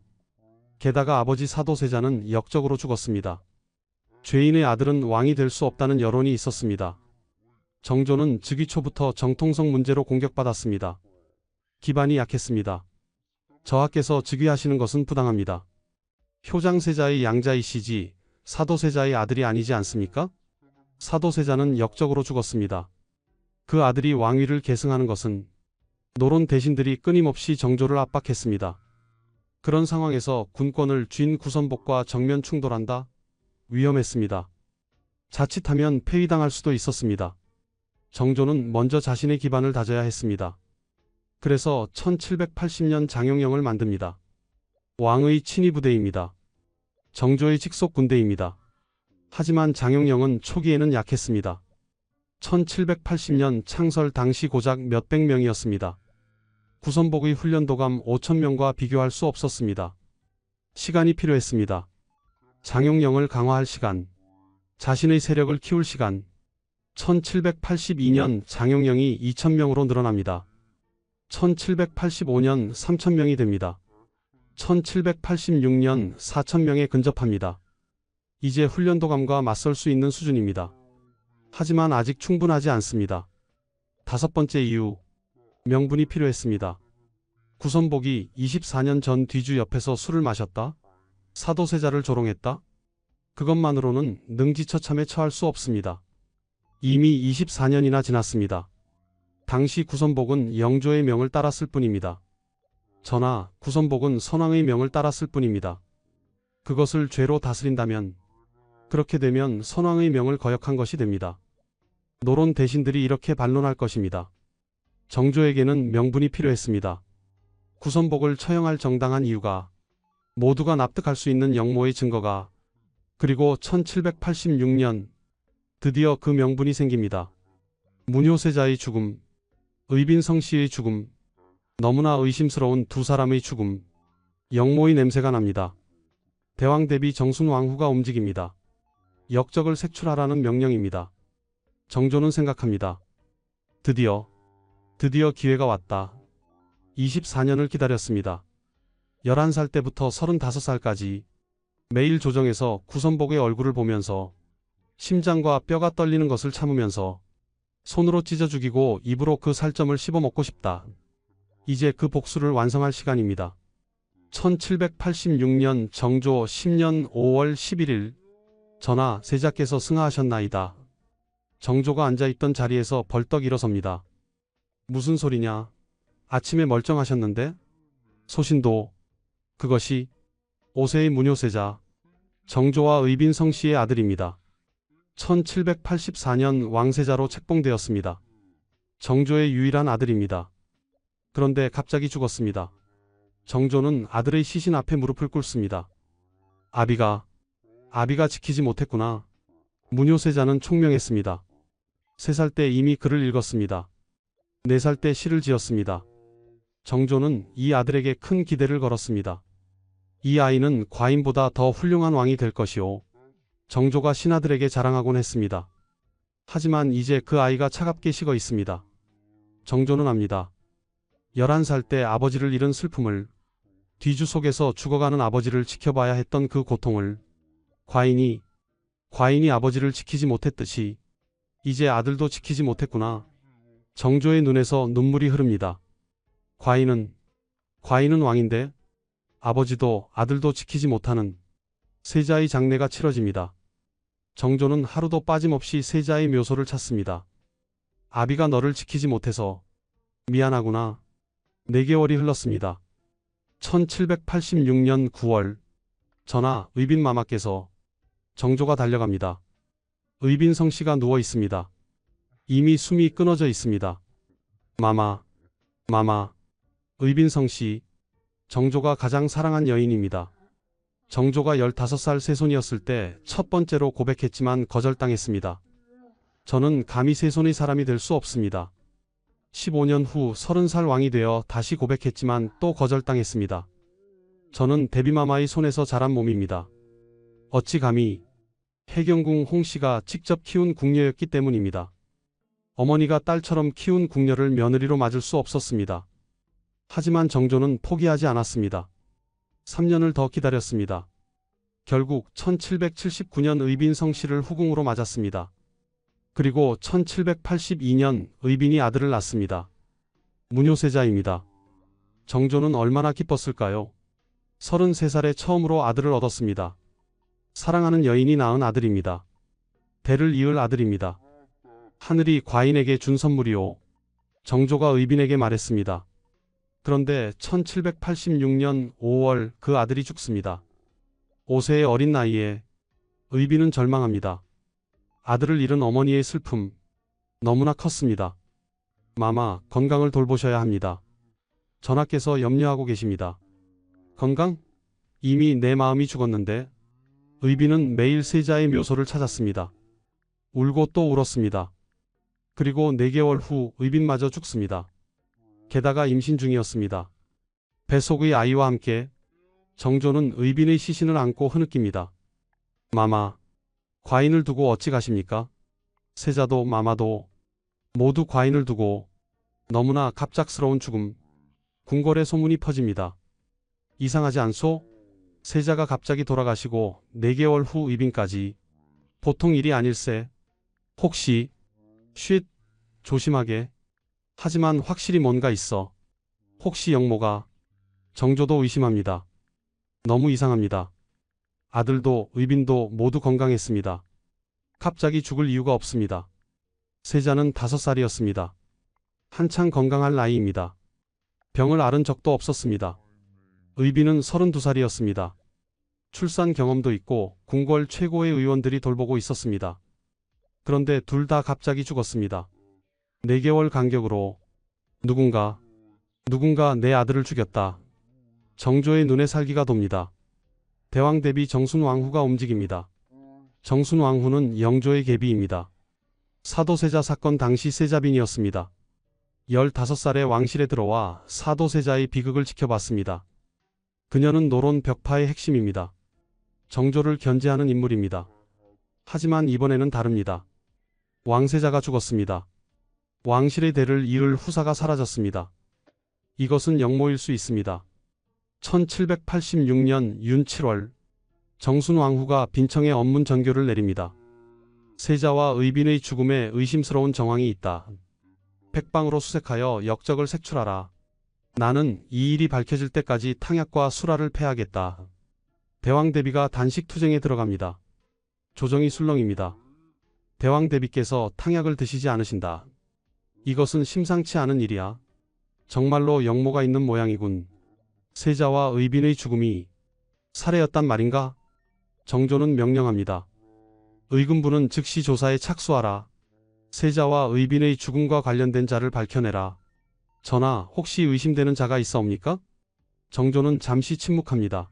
게다가 아버지 사도세자는 역적으로 죽었습니다. 죄인의 아들은 왕이 될 수 없다는 여론이 있었습니다. 정조는 즉위 초부터 정통성 문제로 공격받았습니다. 기반이 약했습니다. 저하께서 즉위하시는 것은 부당합니다. 효장세자의 양자이시지 사도세자의 아들이 아니지 않습니까? 사도세자는 역적으로 죽었습니다. 그 아들이 왕위를 계승하는 것은 노론 대신들이 끊임없이 정조를 압박했습니다. 그런 상황에서 군권을 쥔 구선복과 정면 충돌한다? 위험했습니다. 자칫하면 폐위당할 수도 있었습니다. 정조는 먼저 자신의 기반을 다져야 했습니다. 그래서 1780년 장용영을 만듭니다. 왕의 친위 부대입니다. 정조의 직속 군대입니다. 하지만 장용영은 초기에는 약했습니다. 1780년 창설 당시 고작 몇백 명이었습니다. 구선복의 훈련도감 5,000명과 비교할 수 없었습니다. 시간이 필요했습니다. 장용영을 강화할 시간, 자신의 세력을 키울 시간. 1782년 장용영이 2,000명으로 늘어납니다. 1785년 3,000명이 됩니다. 1786년 4,000명에 근접합니다. 이제 훈련도감과 맞설 수 있는 수준입니다. 하지만 아직 충분하지 않습니다. 다섯 번째 이유, 명분이 필요했습니다. 구선복이 24년 전 뒤주 옆에서 술을 마셨다? 사도세자를 조롱했다? 그것만으로는 능지처참에 처할 수 없습니다. 이미 24년이나 지났습니다. 당시 구선복은 영조의 명을 따랐을 뿐입니다. 전하, 구선복은 선왕의 명을 따랐을 뿐입니다. 그것을 죄로 다스린다면, 그렇게 되면 선왕의 명을 거역한 것이 됩니다. 노론 대신들이 이렇게 반론할 것입니다. 정조에게는 명분이 필요했습니다. 구선복을 처형할 정당한 이유가, 모두가 납득할 수 있는 역모의 증거가, 그리고 1786년 드디어 그 명분이 생깁니다. 문효세자의 죽음, 의빈성 씨의 죽음, 너무나 의심스러운 두 사람의 죽음, 역모의 냄새가 납니다. 대왕 대비 정순왕후가 움직입니다. 역적을 색출하라는 명령입니다. 정조는 생각합니다. 드디어 기회가 왔다. 24년을 기다렸습니다. 11살 때부터 35살까지 매일 조정에서 구선복의 얼굴을 보면서 심장과 뼈가 떨리는 것을 참으면서 손으로 찢어 죽이고 입으로 그 살점을 씹어 먹고 싶다. 이제 그 복수를 완성할 시간입니다. 1786년 정조 10년 5월 11일 전하 세자께서 승하하셨나이다. 정조가 앉아있던 자리에서 벌떡 일어섭니다. 무슨 소리냐? 아침에 멀쩡하셨는데? 소신도 그것이 5세의 무뇨세자 정조와 의빈성 씨의 아들입니다. 1784년 왕세자로 책봉되었습니다. 정조의 유일한 아들입니다. 그런데 갑자기 죽었습니다. 정조는 아들의 시신 앞에 무릎을 꿇습니다. 아비가 지키지 못했구나. 무뇨세자는 총명했습니다. 3살 때 이미 글을 읽었습니다. 4살 때 시를 지었습니다. 정조는 이 아들에게 큰 기대를 걸었습니다. 이 아이는 과인보다 더 훌륭한 왕이 될 것이오. 정조가 신하들에게 자랑하곤 했습니다. 하지만 이제 그 아이가 차갑게 식어 있습니다. 정조는 압니다. 11살 때 아버지를 잃은 슬픔을, 뒤주 속에서 죽어가는 아버지를 지켜봐야 했던 그 고통을, 과인이 아버지를 지키지 못했듯이 이제 아들도 지키지 못했구나. 정조의 눈에서 눈물이 흐릅니다. 과인은 왕인데 아버지도 아들도 지키지 못하는 세자의 장례가 치러집니다. 정조는 하루도 빠짐없이 세자의 묘소를 찾습니다. 아비가 너를 지키지 못해서 미안하구나. 4개월이 흘렀습니다. 1786년 9월 전하 의빈마마께서 정조가 달려갑니다. 의빈성 씨가 누워 있습니다. 이미 숨이 끊어져 있습니다. 마마. 의빈성 씨, 정조가 가장 사랑한 여인입니다. 정조가 15살 새손이었을 때 첫 번째로 고백했지만 거절당했습니다. 저는 감히 새손의 사람이 될 수 없습니다. 15년 후 30살 왕이 되어 다시 고백했지만 또 거절당했습니다. 저는 데뷔마마의 손에서 자란 몸입니다. 어찌 감히 해경궁 홍씨가 직접 키운 궁녀였기 때문입니다. 어머니가 딸처럼 키운 궁녀를 며느리로 맞을 수 없었습니다. 하지만 정조는 포기하지 않았습니다. 3년을 더 기다렸습니다. 결국 1779년 의빈성 씨를 후궁으로 맞았습니다. 그리고 1782년 의빈이 아들을 낳습니다. 무뇨세자입니다. 정조는 얼마나 기뻤을까요? 33살에 처음으로 아들을 얻었습니다. 사랑하는 여인이 낳은 아들입니다. 대를 이을 아들입니다. 하늘이 과인에게 준 선물이오. 정조가 의빈에게 말했습니다. 그런데 1786년 5월 그 아들이 죽습니다. 5세의 어린 나이에 의빈은 절망합니다. 아들을 잃은 어머니의 슬픔, 너무나 컸습니다. 마마, 건강을 돌보셔야 합니다. 전하께서 염려하고 계십니다. 건강? 이미 내 마음이 죽었는데. 의빈은 매일 세자의 묘소를 찾았습니다. 울고 또 울었습니다. 그리고 4개월 후 의빈마저 죽습니다. 게다가 임신 중이었습니다. 뱃속의 아이와 함께 정조는 의빈의 시신을 안고 흐느낍니다. 마마, 과인을 두고 어찌 가십니까? 세자도 마마도 모두 과인을 두고. 너무나 갑작스러운 죽음. 궁궐에 소문이 퍼집니다. 이상하지 않소? 세자가 갑자기 돌아가시고 4개월 후 의빈까지. 보통 일이 아닐세. 혹시 쉿, 조심하게. 하지만 확실히 뭔가 있어. 혹시 영모가. 정조도 의심합니다. 너무 이상합니다. 아들도 의빈도 모두 건강했습니다. 갑자기 죽을 이유가 없습니다. 세자는 5살이었습니다. 한창 건강할 나이입니다. 병을 앓은 적도 없었습니다. 의빈은 32살이었습니다. 출산 경험도 있고 궁궐 최고의 의원들이 돌보고 있었습니다. 그런데 둘 다 갑자기 죽었습니다. 4개월 간격으로. 누군가 내 아들을 죽였다. 정조의 눈에 살기가 돕니다. 대왕 대비 정순왕후가 움직입니다. 정순왕후는 영조의 계비입니다. 사도세자 사건 당시 세자빈이었습니다. 15살에 왕실에 들어와 사도세자의 비극을 지켜봤습니다. 그녀는 노론 벽파의 핵심입니다. 정조를 견제하는 인물입니다. 하지만 이번에는 다릅니다. 왕세자가 죽었습니다. 왕실의 대를 이을 후사가 사라졌습니다. 이것은 역모일 수 있습니다. 1786년 윤 7월 정순 왕후가 빈청에 언문 전교를 내립니다. 세자와 의빈의 죽음에 의심스러운 정황이 있다. 백방으로 수색하여 역적을 색출하라. 나는 이 일이 밝혀질 때까지 탕약과 수라를 패하겠다. 대왕 대비가 단식 투쟁에 들어갑니다. 조정이 술렁입니다. 대왕 대비께서 탕약을 드시지 않으신다. 이것은 심상치 않은 일이야. 정말로 역모가 있는 모양이군. 세자와 의빈의 죽음이 살해였단 말인가? 정조는 명령합니다. 의금부는 즉시 조사에 착수하라. 세자와 의빈의 죽음과 관련된 자를 밝혀내라. 전하, 혹시 의심되는 자가 있사옵니까? 정조는 잠시 침묵합니다.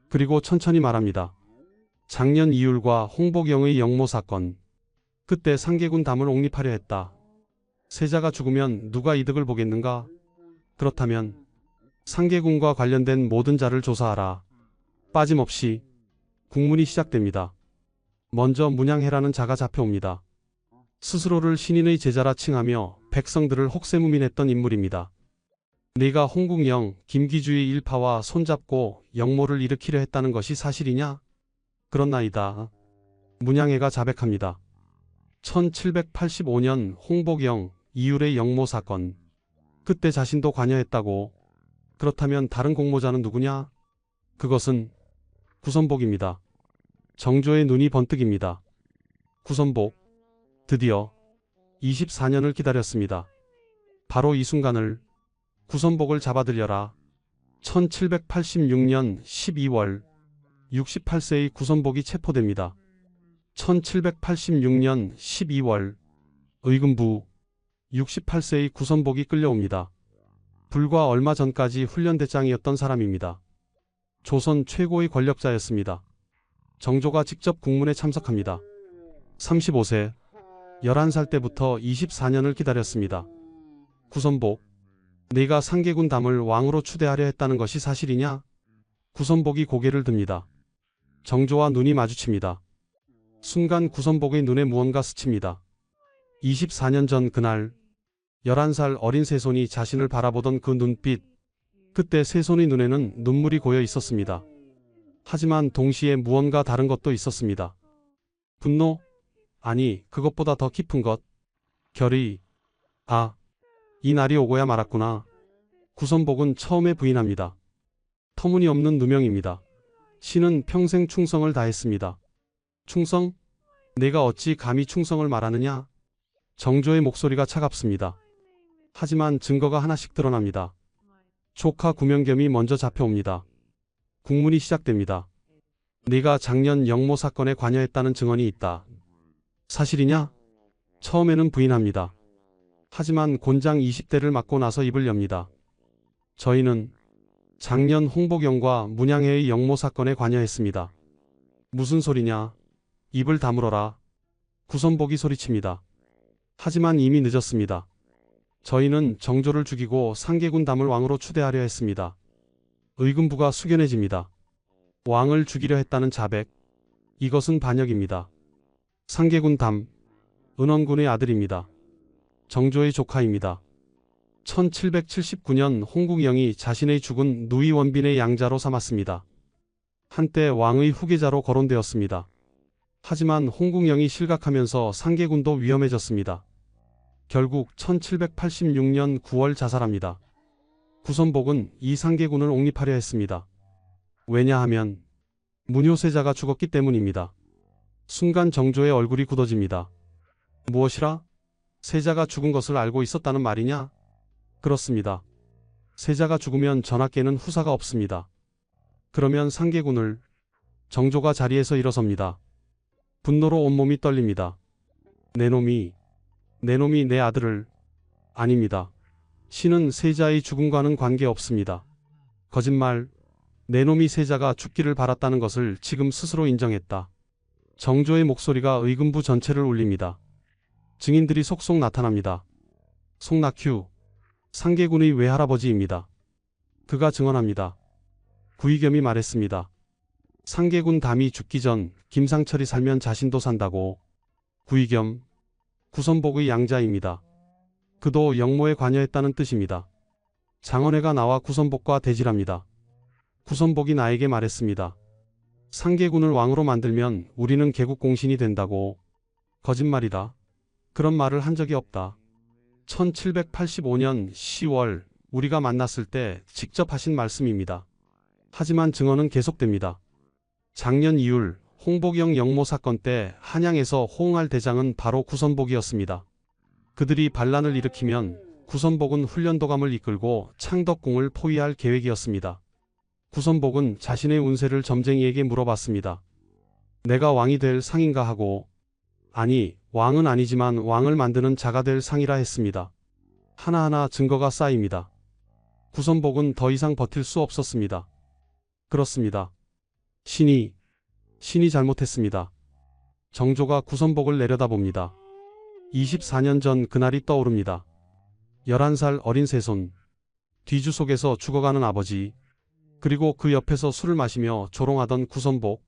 그리고 천천히 말합니다. 작년 이율과 홍복영의 역모 사건. 그때 상계군 담을 옹립하려 했다. 세자가 죽으면 누가 이득을 보겠는가? 그렇다면 상계군과 관련된 모든 자를 조사하라. 빠짐없이. 국문이 시작됩니다. 먼저 문양해라는 자가 잡혀옵니다. 스스로를 신인의 제자라 칭하며 백성들을 혹세무민했던 인물입니다. 네가 홍국영, 김기주의 일파와 손잡고 역모를 일으키려 했다는 것이 사실이냐? 그렇나이다. 문양해가 자백합니다. 1785년 홍복영, 이율의 역모 사건. 그때 자신도 관여했다고. 그렇다면 다른 공모자는 누구냐? 그것은 구선복입니다. 정조의 눈이 번뜩입니다. 구선복. 드디어 24년을 기다렸습니다. 바로 이 순간을. 구선복을 잡아들여라. 1786년 12월 68세의 구선복이 체포됩니다. 1786년 12월 의금부 68세의 구선복이 끌려옵니다. 불과 얼마 전까지 훈련대장이었던 사람입니다. 조선 최고의 권력자였습니다. 정조가 직접 국문에 참석합니다. 35세, 11살 때부터 24년을 기다렸습니다. 구선복, 네가 상계군 담을 왕으로 추대하려 했다는 것이 사실이냐? 구선복이 고개를 듭니다. 정조와 눈이 마주칩니다. 순간 구선복의 눈에 무언가 스칩니다. 24년 전 그날 11살 어린 세손이 자신을 바라보던 그 눈빛. 그때 세손의 눈에는 눈물이 고여 있었습니다. 하지만 동시에 무언가 다른 것도 있었습니다. 분노? 아니, 그것보다 더 깊은 것. 결의. 아, 이 날이 오고야 말았구나. 구선복은 처음에 부인합니다. 터무니없는 누명입니다. 신은 평생 충성을 다했습니다. 충성? 내가 어찌 감히 충성을 말하느냐? 정조의 목소리가 차갑습니다. 하지만 증거가 하나씩 드러납니다. 조카 구명겸이 먼저 잡혀옵니다. 국문이 시작됩니다. 네가 작년 역모 사건에 관여했다는 증언이 있다. 사실이냐? 처음에는 부인합니다. 하지만 곤장 20대를 맞고 나서 입을 엽니다. 저희는 작년 홍복영과 문양해의 역모 사건에 관여했습니다. 무슨 소리냐? 입을 다물어라. 구선복이 소리칩니다. 하지만 이미 늦었습니다. 저희는 정조를 죽이고 상계군 담을 왕으로 추대하려 했습니다. 의금부가 숙연해집니다. 왕을 죽이려 했다는 자백. 이것은 반역입니다. 상계군 담, 은원군의 아들입니다. 정조의 조카입니다. 1779년 홍국영이 자신의 죽은 누이 원빈의 양자로 삼았습니다. 한때 왕의 후계자로 거론되었습니다. 하지만 홍국영이 실각하면서 상계군도 위험해졌습니다. 결국 1786년 9월 자살합니다. 구선복은 이 상계군을 옹립하려 했습니다. 왜냐하면 문효세자가 죽었기 때문입니다. 순간 정조의 얼굴이 굳어집니다. 무엇이라? 세자가 죽은 것을 알고 있었다는 말이냐? 그렇습니다. 세자가 죽으면 전하께는 후사가 없습니다. 그러면 상계군을. 정조가 자리에서 일어섭니다. 분노로 온몸이 떨립니다. 내 놈이 내 아들을. 아닙니다. 신은 세자의 죽음과는 관계없습니다. 거짓말. 내 놈이 세자가 죽기를 바랐다는 것을 지금 스스로 인정했다. 정조의 목소리가 의금부 전체를 울립니다. 증인들이 속속 나타납니다. 송낙휴, 상계군의 외할아버지입니다. 그가 증언합니다. 구의겸이 말했습니다. 상계군 담이 죽기 전 김상철이 살면 자신도 산다고. 구의겸, 구선복의 양자입니다. 그도 영모에 관여했다는 뜻입니다. 장원회가 나와 구선복과 대질합니다. 구선복이 나에게 말했습니다. 상계군을 왕으로 만들면 우리는 개국공신이 된다고. 거짓말이다. 그런 말을 한 적이 없다. 1785년 10월 우리가 만났을 때 직접 하신 말씀입니다. 하지만 증언은 계속됩니다. 작년 2월 홍복영 영모 사건 때 한양에서 호응할 대장은 바로 구선복이었습니다. 그들이 반란을 일으키면 구선복은 훈련도감을 이끌고 창덕궁을 포위할 계획이었습니다. 구선복은 자신의 운세를 점쟁이에게 물어봤습니다. 내가 왕이 될 상인가 하고, 아니, 왕은 아니지만 왕을 만드는 자가 될 상이라 했습니다. 하나하나 증거가 쌓입니다. 구선복은 더 이상 버틸 수 없었습니다. 그렇습니다. 신이 잘못했습니다. 정조가 구선복을 내려다봅니다. 24년 전 그날이 떠오릅니다. 11살 어린 새손, 뒤주 속에서 죽어가는 아버지, 그리고 그 옆에서 술을 마시며 조롱하던 구선복.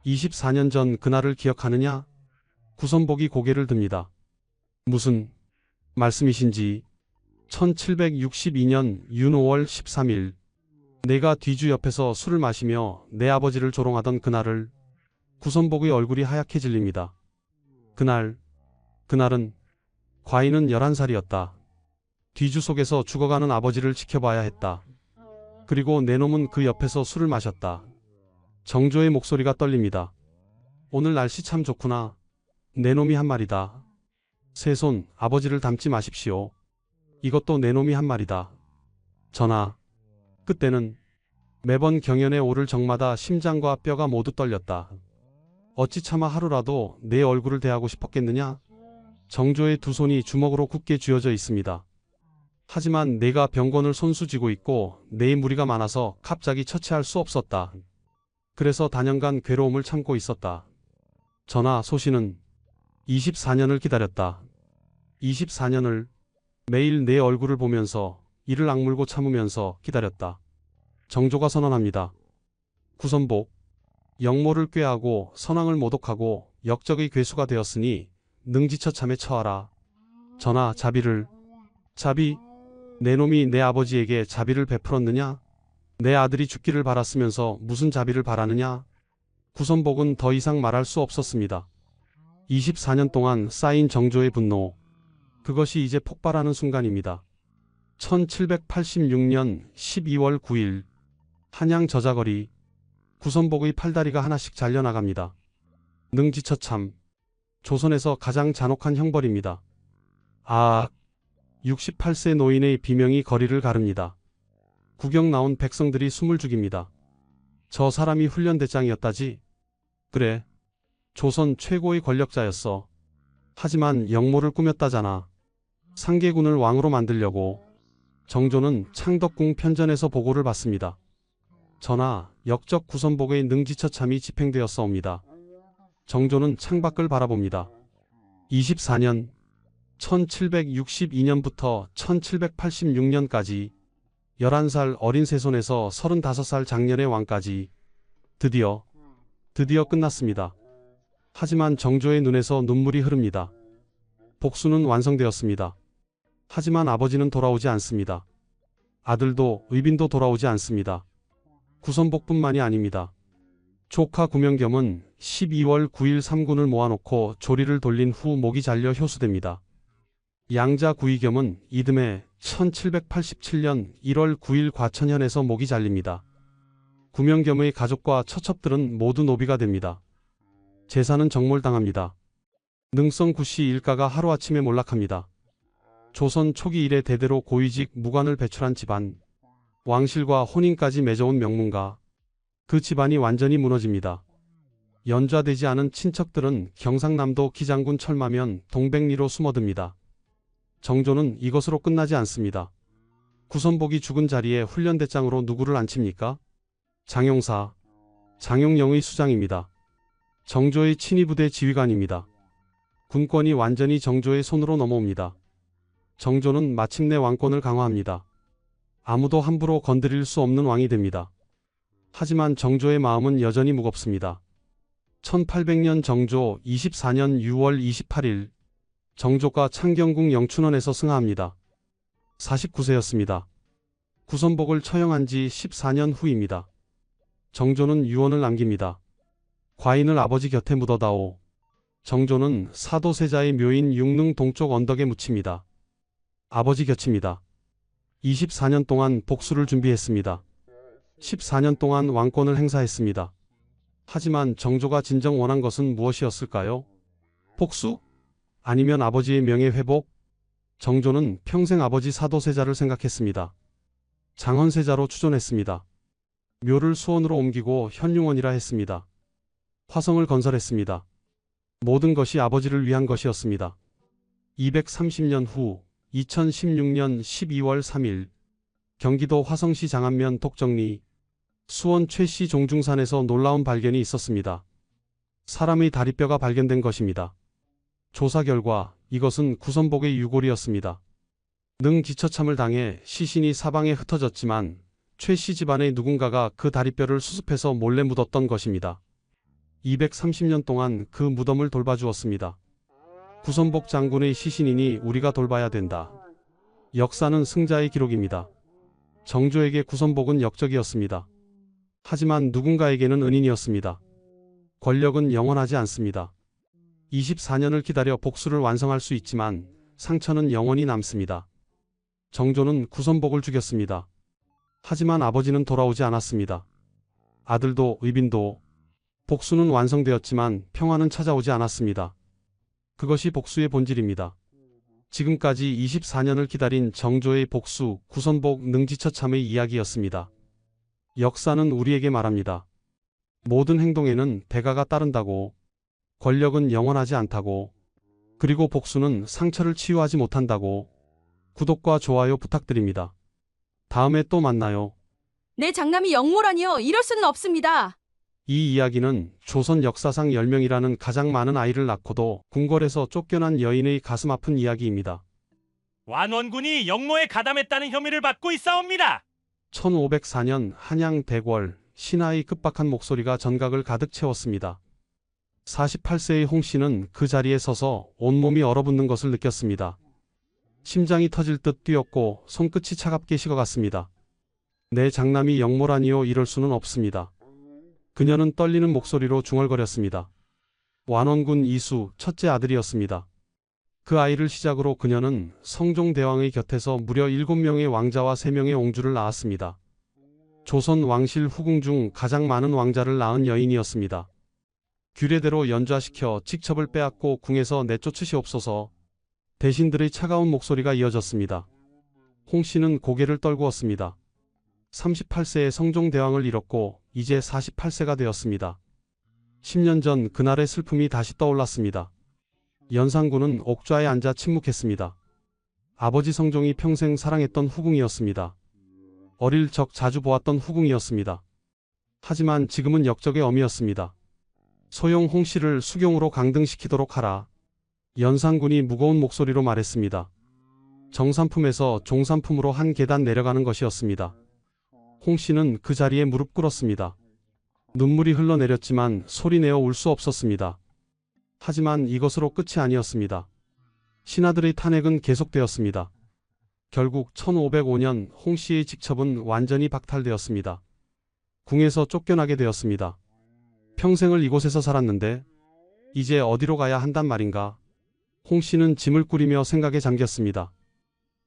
24년 전 그날을 기억하느냐? 구선복이 고개를 듭니다. 무슨 말씀이신지. 1762년 윤 5월 13일 내가 뒤주 옆에서 술을 마시며 내 아버지를 조롱하던 그날을. 구선복의 얼굴이 하얗게 질립니다. 그날은 과인은 11살이었다. 뒤주 속에서 죽어가는 아버지를 지켜봐야 했다. 그리고 내 놈은 그 옆에서 술을 마셨다. 정조의 목소리가 떨립니다. 오늘 날씨 참 좋구나. 내 놈이 한 말이다. 새손, 아버지를 닮지 마십시오. 이것도 내 놈이 한 말이다. 전하, 그때는 매번 경연에 오를 적마다 심장과 뼈가 모두 떨렸다. 어찌 차마 하루라도 내 얼굴을 대하고 싶었겠느냐? 정조의 두 손이 주먹으로 굳게 쥐어져 있습니다. 하지만 내가 병권을 손수 쥐고 있고 내 무리가 많아서 갑자기 처치할 수 없었다. 그래서 단연간 괴로움을 참고 있었다. 전하, 소신은 24년을 기다렸다. 24년을 매일 내 얼굴을 보면서 이를 악물고 참으면서 기다렸다. 정조가 선언합니다. 구선복, 영모를 꾀하고 선왕을 모독하고 역적의 괴수가 되었으니 능지처참에 처하라. 전하, 자비, 내 놈이 내 아버지에게 자비를 베풀었느냐? 내 아들이 죽기를 바랐으면서 무슨 자비를 바라느냐? 구선복은 더 이상 말할 수 없었습니다. 24년 동안 쌓인 정조의 분노, 그것이 이제 폭발하는 순간입니다. 1786년 12월 9일 한양 저자거리, 구선복의 팔다리가 하나씩 잘려나갑니다. 능지처참, 조선에서 가장 잔혹한 형벌입니다. 68세 노인의 비명이 거리를 가릅니다. 구경 나온 백성들이 숨을 죽입니다. 저 사람이 훈련대장이었다지? 그래, 조선 최고의 권력자였어. 하지만 영모를 꾸몄다잖아. 상계군을 왕으로 만들려고. 정조는 창덕궁 편전에서 보고를 받습니다. 전하, 역적 구선복의 능지처참이 집행되었사옵니다. 정조는 창밖을 바라봅니다. 24년, 1762년부터 1786년까지 11살 어린 새손에서 35살 장년의 왕까지 드디어 끝났습니다. 하지만 정조의 눈에서 눈물이 흐릅니다. 복수는 완성되었습니다. 하지만 아버지는 돌아오지 않습니다. 아들도 의빈도 돌아오지 않습니다. 구선복뿐만이 아닙니다. 조카 구명겸은 12월 9일 3군을 모아놓고 조리를 돌린 후 목이 잘려 효수됩니다. 양자 구의겸은 이듬해 1787년 1월 9일 과천현에서 목이 잘립니다. 구명겸의 가족과 처첩들은 모두 노비가 됩니다. 재산은 정몰당합니다. 능성 구씨 일가가 하루아침에 몰락합니다. 조선 초기 이래 대대로 고위직 무관을 배출한 집안, 왕실과 혼인까지 맺어온 명문가, 그 집안이 완전히 무너집니다. 연좌되지 않은 친척들은 경상남도 기장군 철마면 동백리로 숨어듭니다. 정조는 이것으로 끝나지 않습니다. 구선복이 죽은 자리에 훈련대장으로 누구를 앉힙니까? 장용사, 장용영의 수장입니다. 정조의 친위부대 지휘관입니다. 군권이 완전히 정조의 손으로 넘어옵니다. 정조는 마침내 왕권을 강화합니다. 아무도 함부로 건드릴 수 없는 왕이 됩니다. 하지만 정조의 마음은 여전히 무겁습니다. 1800년 정조 24년 6월 28일 정조가 창경궁 영춘원에서 승하합니다. 49세였습니다. 구선복을 처형한 지 14년 후입니다. 정조는 유언을 남깁니다. 과인을 아버지 곁에 묻어다오. 정조는 사도세자의 묘인 육릉 동쪽 언덕에 묻힙니다. 아버지 곁입니다. 24년 동안 복수를 준비했습니다. 14년 동안 왕권을 행사했습니다. 하지만 정조가 진정 원한 것은 무엇이었을까요? 복수? 아니면 아버지의 명예 회복? 정조는 평생 아버지 사도세자를 생각했습니다. 장헌세자로 추존했습니다. 묘를 수원으로 옮기고 현룡원이라 했습니다. 화성을 건설했습니다. 모든 것이 아버지를 위한 것이었습니다. 230년 후 2016년 12월 3일 경기도 화성시 장안면 독정리 수원 최씨 종중산에서 놀라운 발견이 있었습니다. 사람의 다리뼈가 발견된 것입니다. 조사 결과 이것은 구선복의 유골이었습니다. 능지처참을 당해 시신이 사방에 흩어졌지만 최씨 집안의 누군가가 그 다리뼈를 수습해서 몰래 묻었던 것입니다. 230년 동안 그 무덤을 돌봐주었습니다. 구선복 장군의 시신이니 우리가 돌봐야 된다. 역사는 승자의 기록입니다. 정조에게 구선복은 역적이었습니다. 하지만 누군가에게는 은인이었습니다. 권력은 영원하지 않습니다. 24년을 기다려 복수를 완성할 수 있지만 상처는 영원히 남습니다. 정조는 구선복을 죽였습니다. 하지만 아버지는 돌아오지 않았습니다. 아들도 의빈도. 복수는 완성되었지만 평화는 찾아오지 않았습니다. 그것이 복수의 본질입니다. 지금까지 24년을 기다린 정조의 복수, 구선복, 능지처참의 이야기였습니다. 역사는 우리에게 말합니다. 모든 행동에는 대가가 따른다고, 권력은 영원하지 않다고, 그리고 복수는 상처를 치유하지 못한다고. 구독과 좋아요 부탁드립니다. 다음에 또 만나요. 내 장남이 영모라니요. 이럴 수는 없습니다. 이 이야기는 조선 역사상 10명이라는 가장 많은 아이를 낳고도 궁궐에서 쫓겨난 여인의 가슴 아픈 이야기입니다. 완원군이 영모에 가담했다는 혐의를 받고 있사옵니다. 1504년 한양 대궐 신하의 급박한 목소리가 전각을 가득 채웠습니다. 48세의 홍씨는 그 자리에 서서 온몸이 얼어붙는 것을 느꼈습니다. 심장이 터질 듯 뛰었고 손끝이 차갑게 식어갔습니다. 내 장남이 영모라니요. 이럴 수는 없습니다. 그녀는 떨리는 목소리로 중얼거렸습니다. 완원군 이수 첫째 아들이었습니다. 그 아이를 시작으로 그녀는 성종대왕의 곁에서 무려 7명의 왕자와 3명의 옹주를 낳았습니다. 조선 왕실 후궁 중 가장 많은 왕자를 낳은 여인이었습니다. 규례대로 연좌시켜 직첩을 빼앗고 궁에서 내쫓으시옵소서. 대신들의 차가운 목소리가 이어졌습니다. 홍씨는 고개를 떨구었습니다. 38세의 성종대왕을 잃었고 이제 48세가 되었습니다. 10년 전 그날의 슬픔이 다시 떠올랐습니다. 연산군은 옥좌에 앉아 침묵했습니다. 아버지 성종이 평생 사랑했던 후궁이었습니다. 어릴 적 자주 보았던 후궁이었습니다. 하지만 지금은 역적의 어미였습니다. 소용 홍씨를 수경으로 강등시키도록 하라. 연산군이 무거운 목소리로 말했습니다. 정산품에서 종산품으로 한 계단 내려가는 것이었습니다. 홍씨는 그 자리에 무릎 꿇었습니다. 눈물이 흘러내렸지만 소리내어 울 수 없었습니다. 하지만 이것으로 끝이 아니었습니다. 신하들의 탄핵은 계속되었습니다. 결국 1505년 홍씨의 직첩은 완전히 박탈되었습니다. 궁에서 쫓겨나게 되었습니다. 평생을 이곳에서 살았는데 이제 어디로 가야 한단 말인가? 홍씨는 짐을 꾸리며 생각에 잠겼습니다.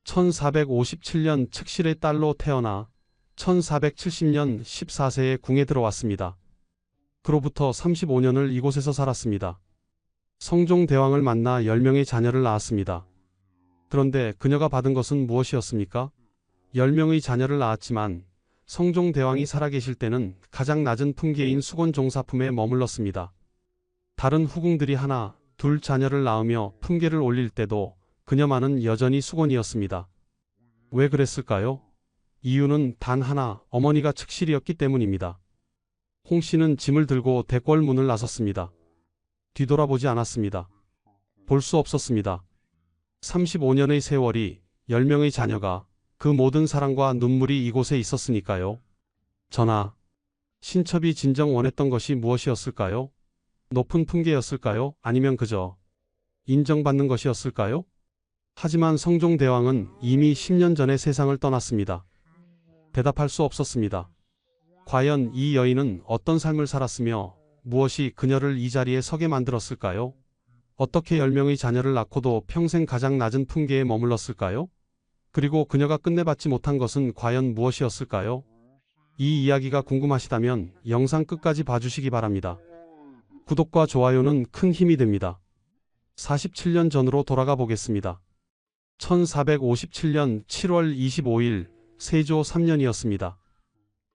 1457년 측실의 딸로 태어나 1470년 14세에 궁에 들어왔습니다. 그로부터 35년을 이곳에서 살았습니다. 성종대왕을 만나 10명의 자녀를 낳았습니다. 그런데 그녀가 받은 것은 무엇이었습니까? 10명의 자녀를 낳았지만 성종대왕이 살아계실 때는 가장 낮은 품계인 수건종사품에 머물렀습니다. 다른 후궁들이 하나, 둘 자녀를 낳으며 품계를 올릴 때도 그녀만은 여전히 수건이었습니다. 왜 그랬을까요? 이유는 단 하나, 어머니가 측실이었기 때문입니다. 홍씨는 짐을 들고 대궐 문을 나섰습니다. 뒤돌아보지 않았습니다. 볼 수 없었습니다. 35년의 세월이 10명의 자녀가 그 모든 사랑과 눈물이 이곳에 있었으니까요. 전하, 신첩이 진정 원했던 것이 무엇이었을까요? 높은 품계였을까요? 아니면 그저 인정받는 것이었을까요? 하지만 성종대왕은 이미 10년 전에 세상을 떠났습니다. 대답할 수 없었습니다. 과연 이 여인은 어떤 삶을 살았으며 무엇이 그녀를 이 자리에 서게 만들었을까요? 어떻게 10명의 자녀를 낳고도 평생 가장 낮은 품계에 머물렀을까요? 그리고 그녀가 끝내받지 못한 것은 과연 무엇이었을까요? 이 이야기가 궁금하시다면 영상 끝까지 봐주시기 바랍니다. 구독과 좋아요는 큰 힘이 됩니다. 47년 전으로 돌아가 보겠습니다. 1457년 7월 25일 세조 3년이었습니다.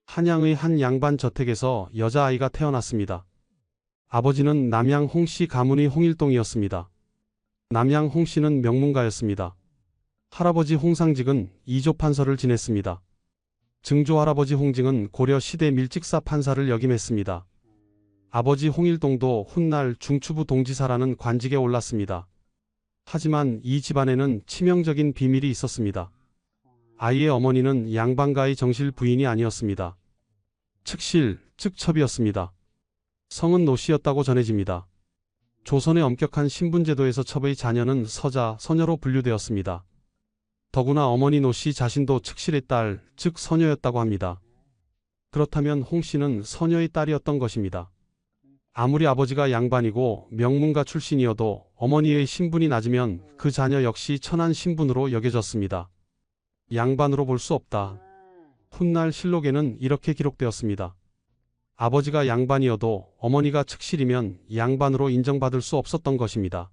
한양의 한 양반 저택에서 여자아이가 태어났습니다. 아버지는 남양 홍씨 가문의 홍일동이었습니다. 남양 홍씨는 명문가였습니다. 할아버지 홍상직은 이조 판서를 지냈습니다. 증조 할아버지 홍징은 고려 시대 밀직사 판사를 역임했습니다. 아버지 홍일동도 훗날 중추부 동지사라는 관직에 올랐습니다. 하지만 이 집안에는 치명적인 비밀이 있었습니다. 아이의 어머니는 양반가의 정실 부인이 아니었습니다. 측실, 즉 첩이었습니다. 성은 노씨였다고 전해집니다. 조선의 엄격한 신분제도에서 첩의 자녀는 서자, 서녀로 분류되었습니다. 더구나 어머니 노씨 자신도 측실의 딸, 즉 서녀였다고 합니다. 그렇다면 홍씨는 서녀의 딸이었던 것입니다. 아무리 아버지가 양반이고 명문가 출신이어도 어머니의 신분이 낮으면 그 자녀 역시 천한 신분으로 여겨졌습니다. 양반으로 볼 수 없다. 훗날 실록에는 이렇게 기록되었습니다. 아버지가 양반이어도 어머니가 측실이면 양반으로 인정받을 수 없었던 것입니다.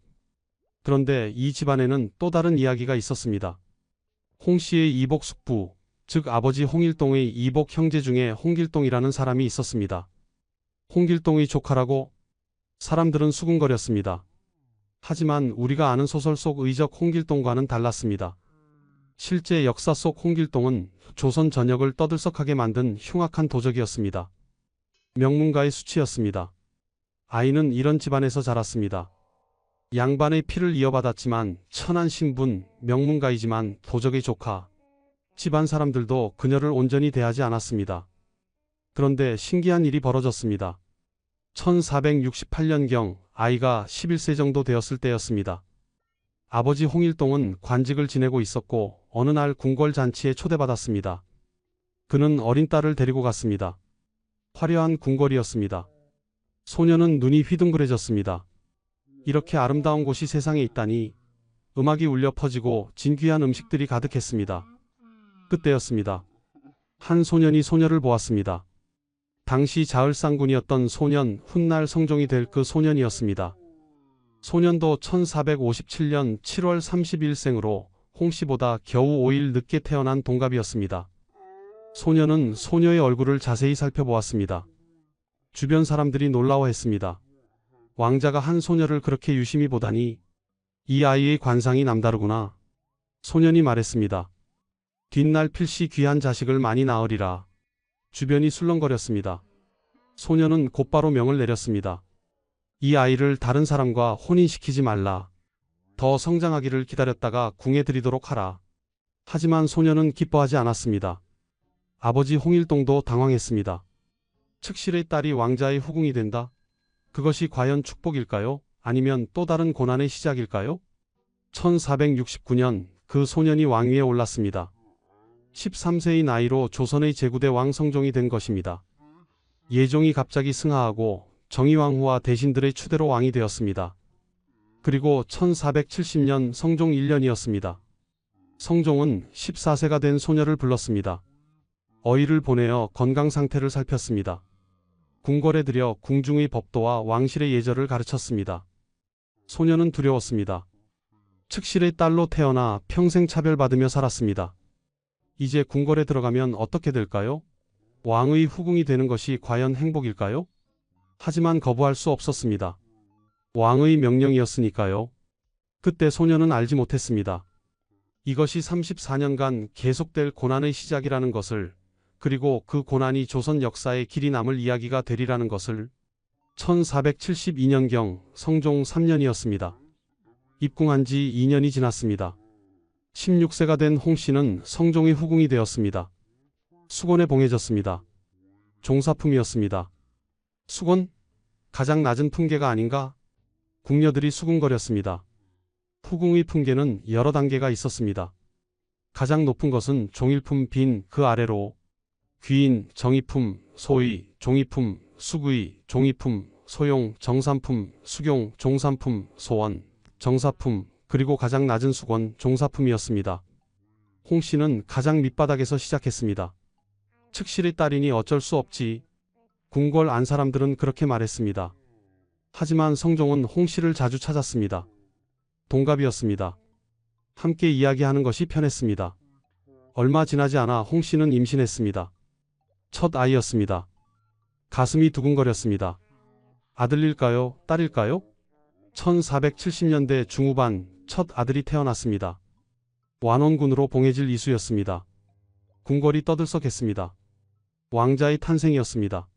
그런데 이 집안에는 또 다른 이야기가 있었습니다. 홍씨의 이복 숙부, 즉 아버지 홍일동의 이복 형제 중에 홍길동이라는 사람이 있었습니다. 홍길동의 조카라고 사람들은 수군거렸습니다. 하지만 우리가 아는 소설 속 의적 홍길동과는 달랐습니다. 실제 역사 속 홍길동은 조선 전역을 떠들썩하게 만든 흉악한 도적이었습니다. 명문가의 수치였습니다. 아이는 이런 집안에서 자랐습니다. 양반의 피를 이어받았지만 천한 신분, 명문가이지만 도적의 조카. 집안 사람들도 그녀를 온전히 대하지 않았습니다. 그런데 신기한 일이 벌어졌습니다. 1468년경 아이가 11세 정도 되었을 때였습니다. 아버지 홍일동은 관직을 지내고 있었고 어느 날 궁궐잔치에 초대받았습니다. 그는 어린 딸을 데리고 갔습니다. 화려한 궁궐이었습니다. 소녀는 눈이 휘둥그레졌습니다. 이렇게 아름다운 곳이 세상에 있다니. 음악이 울려 퍼지고 진귀한 음식들이 가득했습니다. 그때였습니다. 한 소년이 소녀를 보았습니다. 당시 자을상군이었던 소년, 훗날 성종이 될 그 소년이었습니다. 소년도 1457년 7월 30일생으로 홍씨보다 겨우 5일 늦게 태어난 동갑이었습니다. 소년은 소녀의 얼굴을 자세히 살펴보았습니다. 주변 사람들이 놀라워했습니다. 왕자가 한 소녀를 그렇게 유심히 보다니. 이 아이의 관상이 남다르구나. 소년이 말했습니다. 뒷날 필시 귀한 자식을 많이 낳으리라. 주변이 술렁거렸습니다. 소년은 곧바로 명을 내렸습니다. 이 아이를 다른 사람과 혼인시키지 말라. 더 성장하기를 기다렸다가 궁에 들이도록 하라. 하지만 소년은 기뻐하지 않았습니다. 아버지 홍일동도 당황했습니다. 측실의 딸이 왕자의 후궁이 된다? 그것이 과연 축복일까요? 아니면 또 다른 고난의 시작일까요? 1469년 그 소년이 왕위에 올랐습니다. 13세의 나이로 조선의 제9대 왕 성종이 된 것입니다. 예종이 갑자기 승하하고 정의왕후와 대신들의 추대로 왕이 되었습니다. 그리고 1470년 성종 1년이었습니다. 성종은 14세가 된 소녀를 불렀습니다. 어이를 보내어 건강 상태를 살폈습니다. 궁궐에 들여 궁중의 법도와 왕실의 예절을 가르쳤습니다. 소녀는 두려웠습니다. 측실의 딸로 태어나 평생 차별받으며 살았습니다. 이제 궁궐에 들어가면 어떻게 될까요? 왕의 후궁이 되는 것이 과연 행복일까요? 하지만 거부할 수 없었습니다. 왕의 명령이었으니까요. 그때 소녀는 알지 못했습니다. 이것이 34년간 계속될 고난의 시작이라는 것을, 그리고 그 고난이 조선 역사에 길이 남을 이야기가 되리라는 것을. 1472년경 성종 3년이었습니다. 입궁한 지 2년이 지났습니다. 16세가 된 홍씨는 성종의 후궁이 되었습니다. 수건에 봉해졌습니다. 종사품이었습니다. 수건? 가장 낮은 품계가 아닌가? 궁녀들이 수군거렸습니다. 후궁의 품계는 여러 단계가 있었습니다. 가장 높은 것은 종일품 빈 그 아래로 귀인, 정의품, 소의, 종이품, 수구의, 종이품, 소용, 정산품, 수경, 종산품, 소원, 정사품, 그리고 가장 낮은 수건, 종사품이었습니다. 홍 씨는 가장 밑바닥에서 시작했습니다. 측실의 딸이니 어쩔 수 없지. 궁궐 안 사람들은 그렇게 말했습니다. 하지만 성종은 홍 씨를 자주 찾았습니다. 동갑이었습니다. 함께 이야기하는 것이 편했습니다. 얼마 지나지 않아 홍 씨는 임신했습니다. 첫 아이였습니다. 가슴이 두근거렸습니다. 아들일까요? 딸일까요? 1470년대 중후반 첫 아들이 태어났습니다. 완원군으로 봉해질 이수였습니다. 궁궐이 떠들썩했습니다. 왕자의 탄생이었습니다.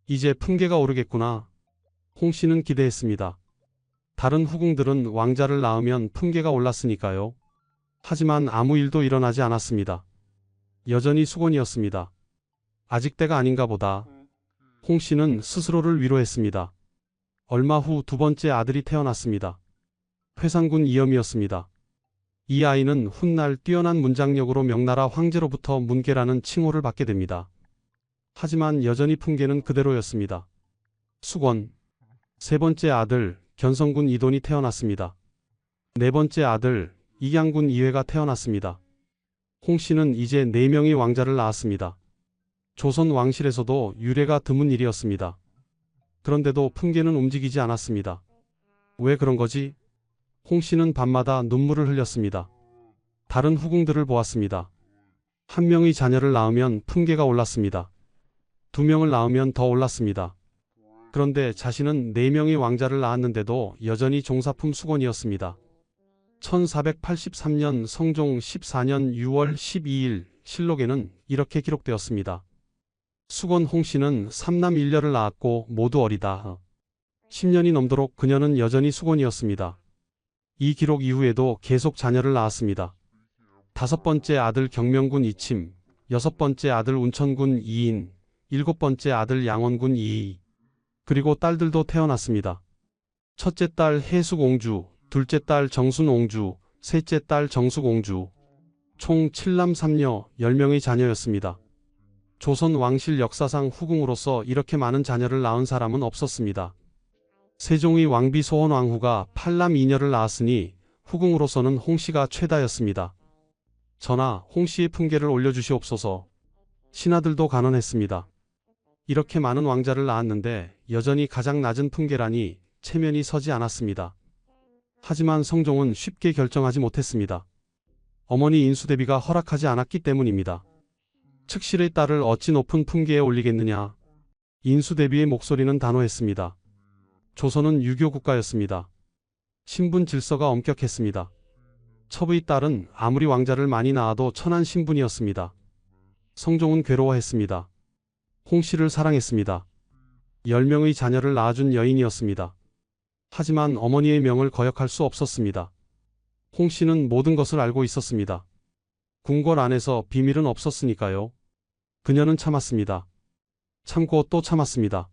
이제 품계가 오르겠구나. 홍 씨는 기대했습니다. 다른 후궁들은 왕자를 낳으면 품계가 올랐으니까요. 하지만 아무 일도 일어나지 않았습니다. 여전히 수건이었습니다. 아직 때가 아닌가 보다. 홍 씨는 스스로를 위로했습니다. 얼마 후 두 번째 아들이 태어났습니다. 회상군 이염이었습니다. 이 아이는 훗날 뛰어난 문장력으로 명나라 황제로부터 문계라는 칭호를 받게 됩니다. 하지만 여전히 품계는 그대로였습니다. 수건. 세 번째 아들 견성군 이돈이 태어났습니다. 네 번째 아들 이양군 이회가 태어났습니다. 홍 씨는 이제 4명의 왕자를 낳았습니다. 조선 왕실에서도 유례가 드문 일이었습니다. 그런데도 품계는 움직이지 않았습니다. 왜 그런 거지? 홍 씨는 밤마다 눈물을 흘렸습니다. 다른 후궁들을 보았습니다. 한 명의 자녀를 낳으면 품계가 올랐습니다. 2명을 낳으면 더 올랐습니다. 그런데 자신은 4명의 왕자를 낳았는데도 여전히 종사품 수건이었습니다. 1483년 성종 14년 6월 12일 실록에는 이렇게 기록되었습니다. 수건 홍 씨는 3남 1녀를 낳았고 모두 어리다. 10년이 넘도록 그녀는 여전히 수건이었습니다. 이 기록 이후에도 계속 자녀를 낳았습니다. 5번째 아들 경명군 이침, 6번째 아들 운천군 이인, 7번째 아들 양원군 이희, 그리고 딸들도 태어났습니다. 첫째 딸 해숙옹주, 둘째 딸 정순옹주, 셋째 딸 정숙옹주, 총 7남 3녀 10명의 자녀였습니다. 조선 왕실 역사상 후궁으로서 이렇게 많은 자녀를 낳은 사람은 없었습니다. 세종의 왕비 소헌왕후가 8남 2녀를 낳았으니 후궁으로서는 홍 씨가 최다였습니다. 전하, 홍 씨의 품계를 올려주시옵소서. 신하들도 간언했습니다. 이렇게 많은 왕자를 낳았는데 여전히 가장 낮은 품계라니 체면이 서지 않았습니다. 하지만 성종은 쉽게 결정하지 못했습니다. 어머니 인수대비가 허락하지 않았기 때문입니다. 측실의 딸을 어찌 높은 품계에 올리겠느냐. 인수대비의 목소리는 단호했습니다. 조선은 유교 국가였습니다. 신분 질서가 엄격했습니다. 첩의 딸은 아무리 왕자를 많이 낳아도 천한 신분이었습니다. 성종은 괴로워했습니다. 홍 씨를 사랑했습니다. 10명의 자녀를 낳아준 여인이었습니다. 하지만 어머니의 명을 거역할 수 없었습니다. 홍 씨는 모든 것을 알고 있었습니다. 궁궐 안에서 비밀은 없었으니까요. 그녀는 참았습니다. 참고 또 참았습니다.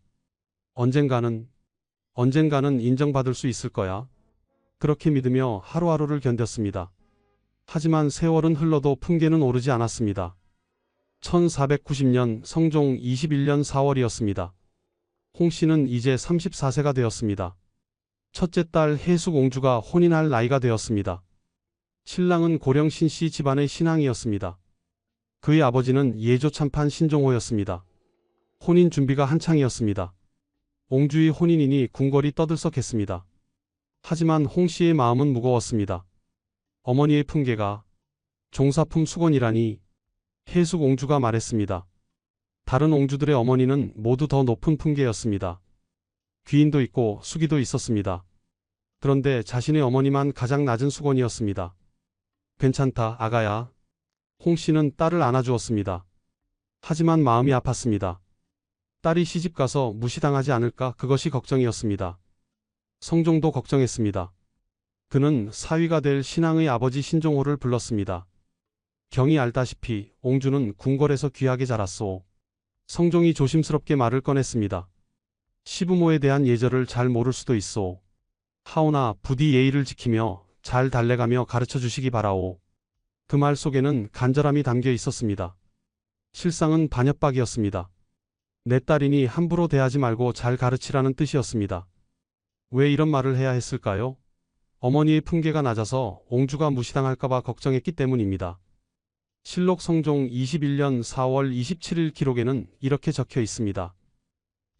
언젠가는 인정받을 수 있을 거야. 그렇게 믿으며 하루하루를 견뎠습니다. 하지만 세월은 흘러도 품계는 오르지 않았습니다. 1490년 성종 21년 4월이었습니다. 홍 씨는 이제 34세가 되었습니다. 첫째 딸 해숙옹주가 혼인할 나이가 되었습니다. 신랑은 고령 신씨 집안의 신앙이었습니다. 그의 아버지는 예조 참판 신종호였습니다. 혼인 준비가 한창이었습니다. 옹주의 혼인이니 궁궐이 떠들썩했습니다. 하지만 홍 씨의 마음은 무거웠습니다. 어머니의 품계가 종사품 수건이라니. 해숙옹주가 말했습니다. 다른 옹주들의 어머니는 모두 더 높은 품계였습니다. 귀인도 있고 수기도 있었습니다. 그런데 자신의 어머니만 가장 낮은 수건이었습니다. 괜찮다, 아가야. 홍 씨는 딸을 안아주었습니다. 하지만 마음이 아팠습니다. 딸이 시집가서 무시당하지 않을까 그것이 걱정이었습니다. 성종도 걱정했습니다. 그는 사위가 될 신앙의 아버지 신종호를 불렀습니다. 경이 알다시피 옹주는 궁궐에서 귀하게 자랐소. 성종이 조심스럽게 말을 꺼냈습니다. 시부모에 대한 예절을 잘 모를 수도 있소. 하오나 부디 예의를 지키며 잘 달래가며 가르쳐 주시기 바라오. 그 말 속에는 간절함이 담겨 있었습니다. 실상은 반협박이었습니다. 내 딸이니 함부로 대하지 말고 잘 가르치라는 뜻이었습니다. 왜 이런 말을 해야 했을까요? 어머니의 품계가 낮아서 옹주가 무시당할까봐 걱정했기 때문입니다. 실록 성종 21년 4월 27일 기록에는 이렇게 적혀 있습니다.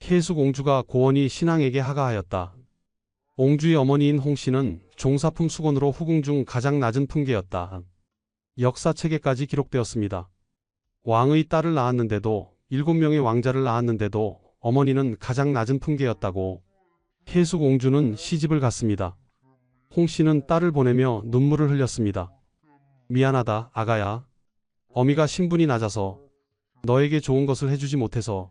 해숙 옹주가 고원이 신앙에게 하가하였다. 옹주의 어머니인 홍씨는 종사품 수건으로 후궁 중 가장 낮은 품계였다. 역사책에까지 기록되었습니다. 왕의 딸을 낳았는데도 7명의 왕자를 낳았는데도 어머니는 가장 낮은 품계였다고. 해숙 옹주는 시집을 갔습니다. 홍씨는 딸을 보내며 눈물을 흘렸습니다. 미안하다, 아가야. 어미가 신분이 낮아서 너에게 좋은 것을 해주지 못해서.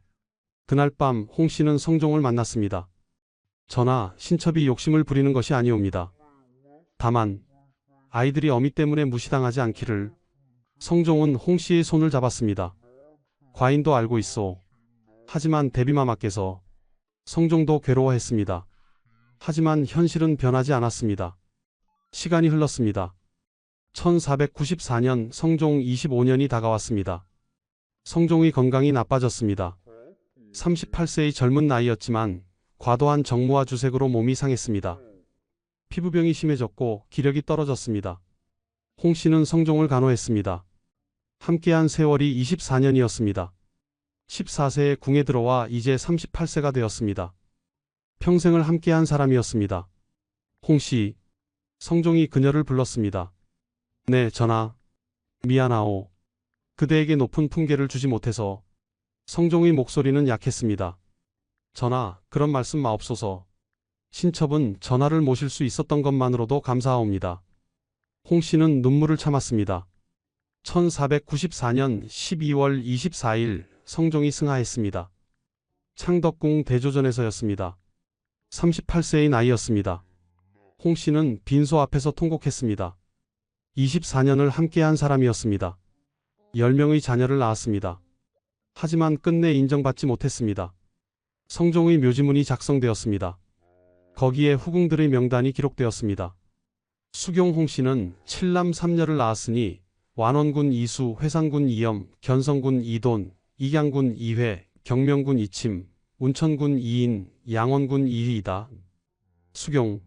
그날 밤 홍씨는 성종을 만났습니다. 전하, 신첩이 욕심을 부리는 것이 아니옵니다. 다만 아이들이 어미 때문에 무시당하지 않기를. 성종은 홍씨의 손을 잡았습니다. 과인도 알고 있소. 하지만 대비마마께서. 성종도 괴로워했습니다. 하지만 현실은 변하지 않았습니다. 시간이 흘렀습니다. 1494년 성종 25년이 다가왔습니다. 성종의 건강이 나빠졌습니다. 38세의 젊은 나이였지만 과도한 정무와 주색으로 몸이 상했습니다. 피부병이 심해졌고 기력이 떨어졌습니다. 홍씨는 성종을 간호했습니다. 함께한 세월이 24년이었습니다. 14세에 궁에 들어와 이제 38세가 되었습니다. 평생을 함께한 사람이었습니다. 홍씨, 성종이 그녀를 불렀습니다. 네, 전하. 미안하오. 그대에게 높은 품계를 주지 못해서. 성종의 목소리는 약했습니다. 전하, 그런 말씀 마옵소서. 신첩은 전하를 모실 수 있었던 것만으로도 감사하옵니다. 홍씨는 눈물을 참았습니다. 1494년 12월 24일 성종이 승하했습니다. 창덕궁 대조전에서였습니다. 38세의 나이였습니다. 홍씨는 빈소 앞에서 통곡했습니다. 24년을 함께한 사람이었습니다. 10명의 자녀를 낳았습니다. 하지만 끝내 인정받지 못했습니다. 성종의 묘지문이 작성되었습니다. 거기에 후궁들의 명단이 기록되었습니다. 수경 홍씨는 7남 3녀를 낳았으니 완원군 이수, 회상군 이염, 견성군 이돈, 익양군 이회, 경명군 이침, 운천군 이인, 양원군 이희이다. 수경,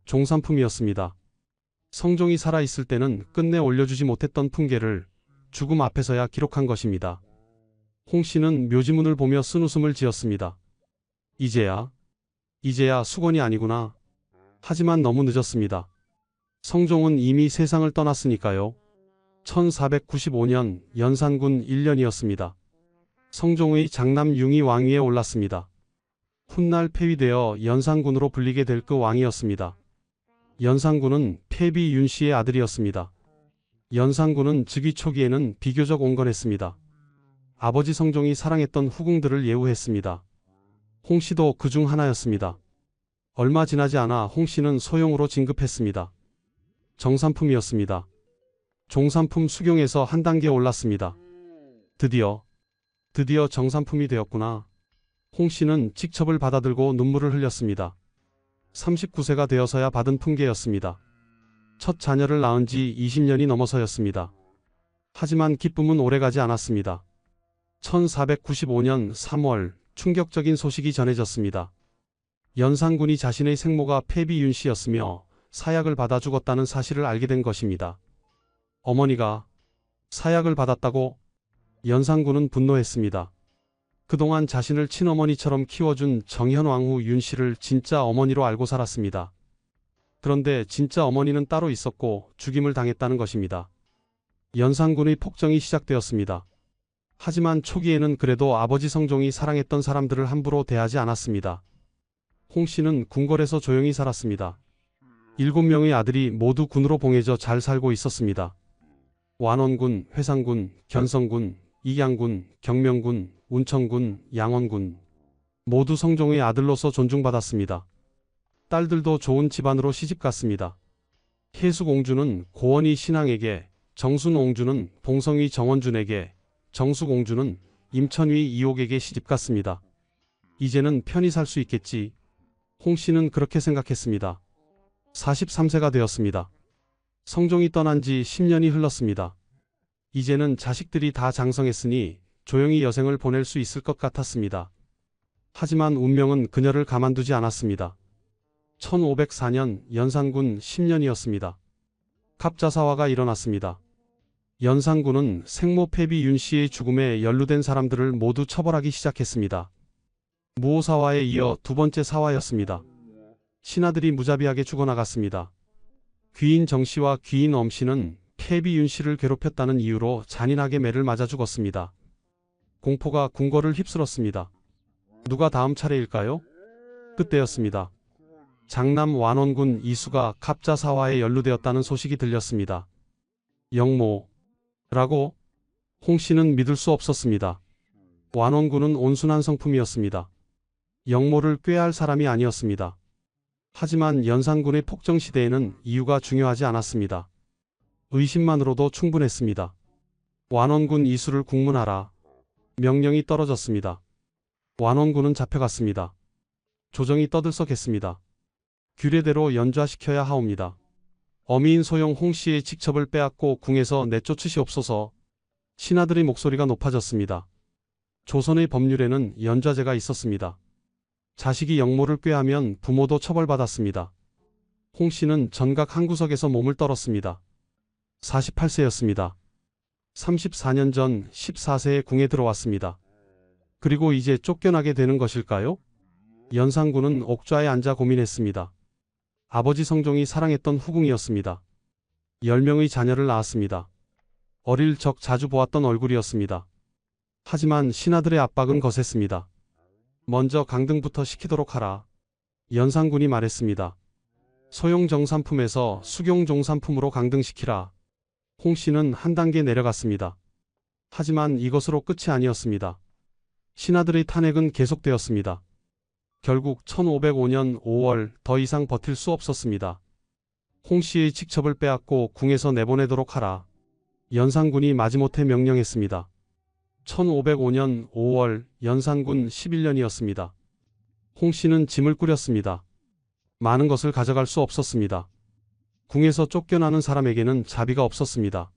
종산품이었습니다. 성종이 살아있을 때는 끝내 올려주지 못했던 품계를 죽음 앞에서야 기록한 것입니다. 홍씨는 묘지문을 보며 쓴웃음을 지었습니다. 이제야 수건이 아니구나. 하지만 너무 늦었습니다. 성종은 이미 세상을 떠났으니까요. 1495년 연산군 1년이었습니다. 성종의 장남 융이 왕위에 올랐습니다. 훗날 폐위되어 연산군으로 불리게 될 그 왕이었습니다. 연산군은 폐비 윤씨의 아들이었습니다. 연산군은 즉위 초기에는 비교적 온건했습니다. 아버지 성종이 사랑했던 후궁들을 예우했습니다. 홍씨도 그중 하나였습니다. 얼마 지나지 않아 홍씨는 소용으로 진급했습니다. 정산품이었습니다. 종산품 수경에서 한 단계 올랐습니다. 드디어 정산품이 되었구나. 홍씨는 직첩을 받아들고 눈물을 흘렸습니다. 39세가 되어서야 받은 품계였습니다. 첫 자녀를 낳은 지 20년이 넘어서였습니다. 하지만 기쁨은 오래가지 않았습니다. 1495년 3월 충격적인 소식이 전해졌습니다. 연산군이 자신의 생모가 폐비 윤씨였으며 사약을 받아 죽었다는 사실을 알게 된 것입니다. 어머니가 사약을 받았다고? 연산군은 분노했습니다. 그동안 자신을 친어머니처럼 키워준 정현왕후 윤씨를 진짜 어머니로 알고 살았습니다. 그런데 진짜 어머니는 따로 있었고 죽임을 당했다는 것입니다. 연산군의 폭정이 시작되었습니다. 하지만 초기에는 그래도 아버지 성종이 사랑했던 사람들을 함부로 대하지 않았습니다. 홍씨는 궁궐에서 조용히 살았습니다. 7명의 아들이 모두 군으로 봉해져 잘 살고 있었습니다. 완원군, 회상군, 견성군, 익양군, 경명군, 운천군, 양원군 모두 성종의 아들로서 존중받았습니다. 딸들도 좋은 집안으로 시집갔습니다. 해숙 옹주는 고원희 신앙에게, 정순 옹주는 봉성위 정원준에게, 정숙 옹주는 임천위 이옥에게 시집갔습니다. 이제는 편히 살 수 있겠지. 홍 씨는 그렇게 생각했습니다. 43세가 되었습니다. 성종이 떠난 지 10년이 흘렀습니다. 이제는 자식들이 다 장성했으니 조용히 여생을 보낼 수 있을 것 같았습니다. 하지만 운명은 그녀를 가만두지 않았습니다. 1504년 연산군 10년이었습니다. 갑자사화가 일어났습니다. 연산군은 생모 패비 윤 씨의 죽음에 연루된 사람들을 모두 처벌하기 시작했습니다. 무오사화에 이어 두 번째 사화였습니다. 신하들이 무자비하게 죽어나갔습니다. 귀인 정 씨와 귀인 엄 씨는 패비 윤 씨를 괴롭혔다는 이유로 잔인하게 매를 맞아 죽었습니다. 공포가 궁궐을 휩쓸었습니다. 누가 다음 차례일까요? 그때였습니다. 장남 완원군 이수가 갑자사화에 연루되었다는 소식이 들렸습니다. 영모라고? 홍 씨는 믿을 수 없었습니다. 완원군은 온순한 성품이었습니다. 영모를 꾀할 사람이 아니었습니다. 하지만 연산군의 폭정시대에는 이유가 중요하지 않았습니다. 의심만으로도 충분했습니다. 완원군 이수를 국문하라. 명령이 떨어졌습니다. 완원군은 잡혀갔습니다. 조정이 떠들썩했습니다. 규례대로 연좌시켜야 하옵니다. 어미인 소용 홍 씨의 직첩을 빼앗고 궁에서 내쫓으시옵소서. 신하들의 목소리가 높아졌습니다. 조선의 법률에는 연좌제가 있었습니다. 자식이 영모를 꾀하면 부모도 처벌받았습니다. 홍 씨는 전각 한 구석에서 몸을 떨었습니다. 48세였습니다. 34년 전 14세에 궁에 들어왔습니다. 그리고 이제 쫓겨나게 되는 것일까요? 연산군은 옥좌에 앉아 고민했습니다. 아버지 성종이 사랑했던 후궁이었습니다. 10명의 자녀를 낳았습니다. 어릴 적 자주 보았던 얼굴이었습니다. 하지만 신하들의 압박은 거셌습니다. 먼저 강등부터 시키도록 하라. 연산군이 말했습니다. 소용정산품에서 수경종산품으로 강등시키라. 홍 씨는 한 단계 내려갔습니다. 하지만 이것으로 끝이 아니었습니다. 신하들의 탄핵은 계속되었습니다. 결국 1505년 5월 더 이상 버틸 수 없었습니다. 홍 씨의 직첩을 빼앗고 궁에서 내보내도록 하라. 연산군이 마지못해 명령했습니다. 1505년 5월 연산군 11년이었습니다. 홍 씨는 짐을 꾸렸습니다. 많은 것을 가져갈 수 없었습니다. 궁에서 쫓겨나는 사람에게는 자비가 없었습니다.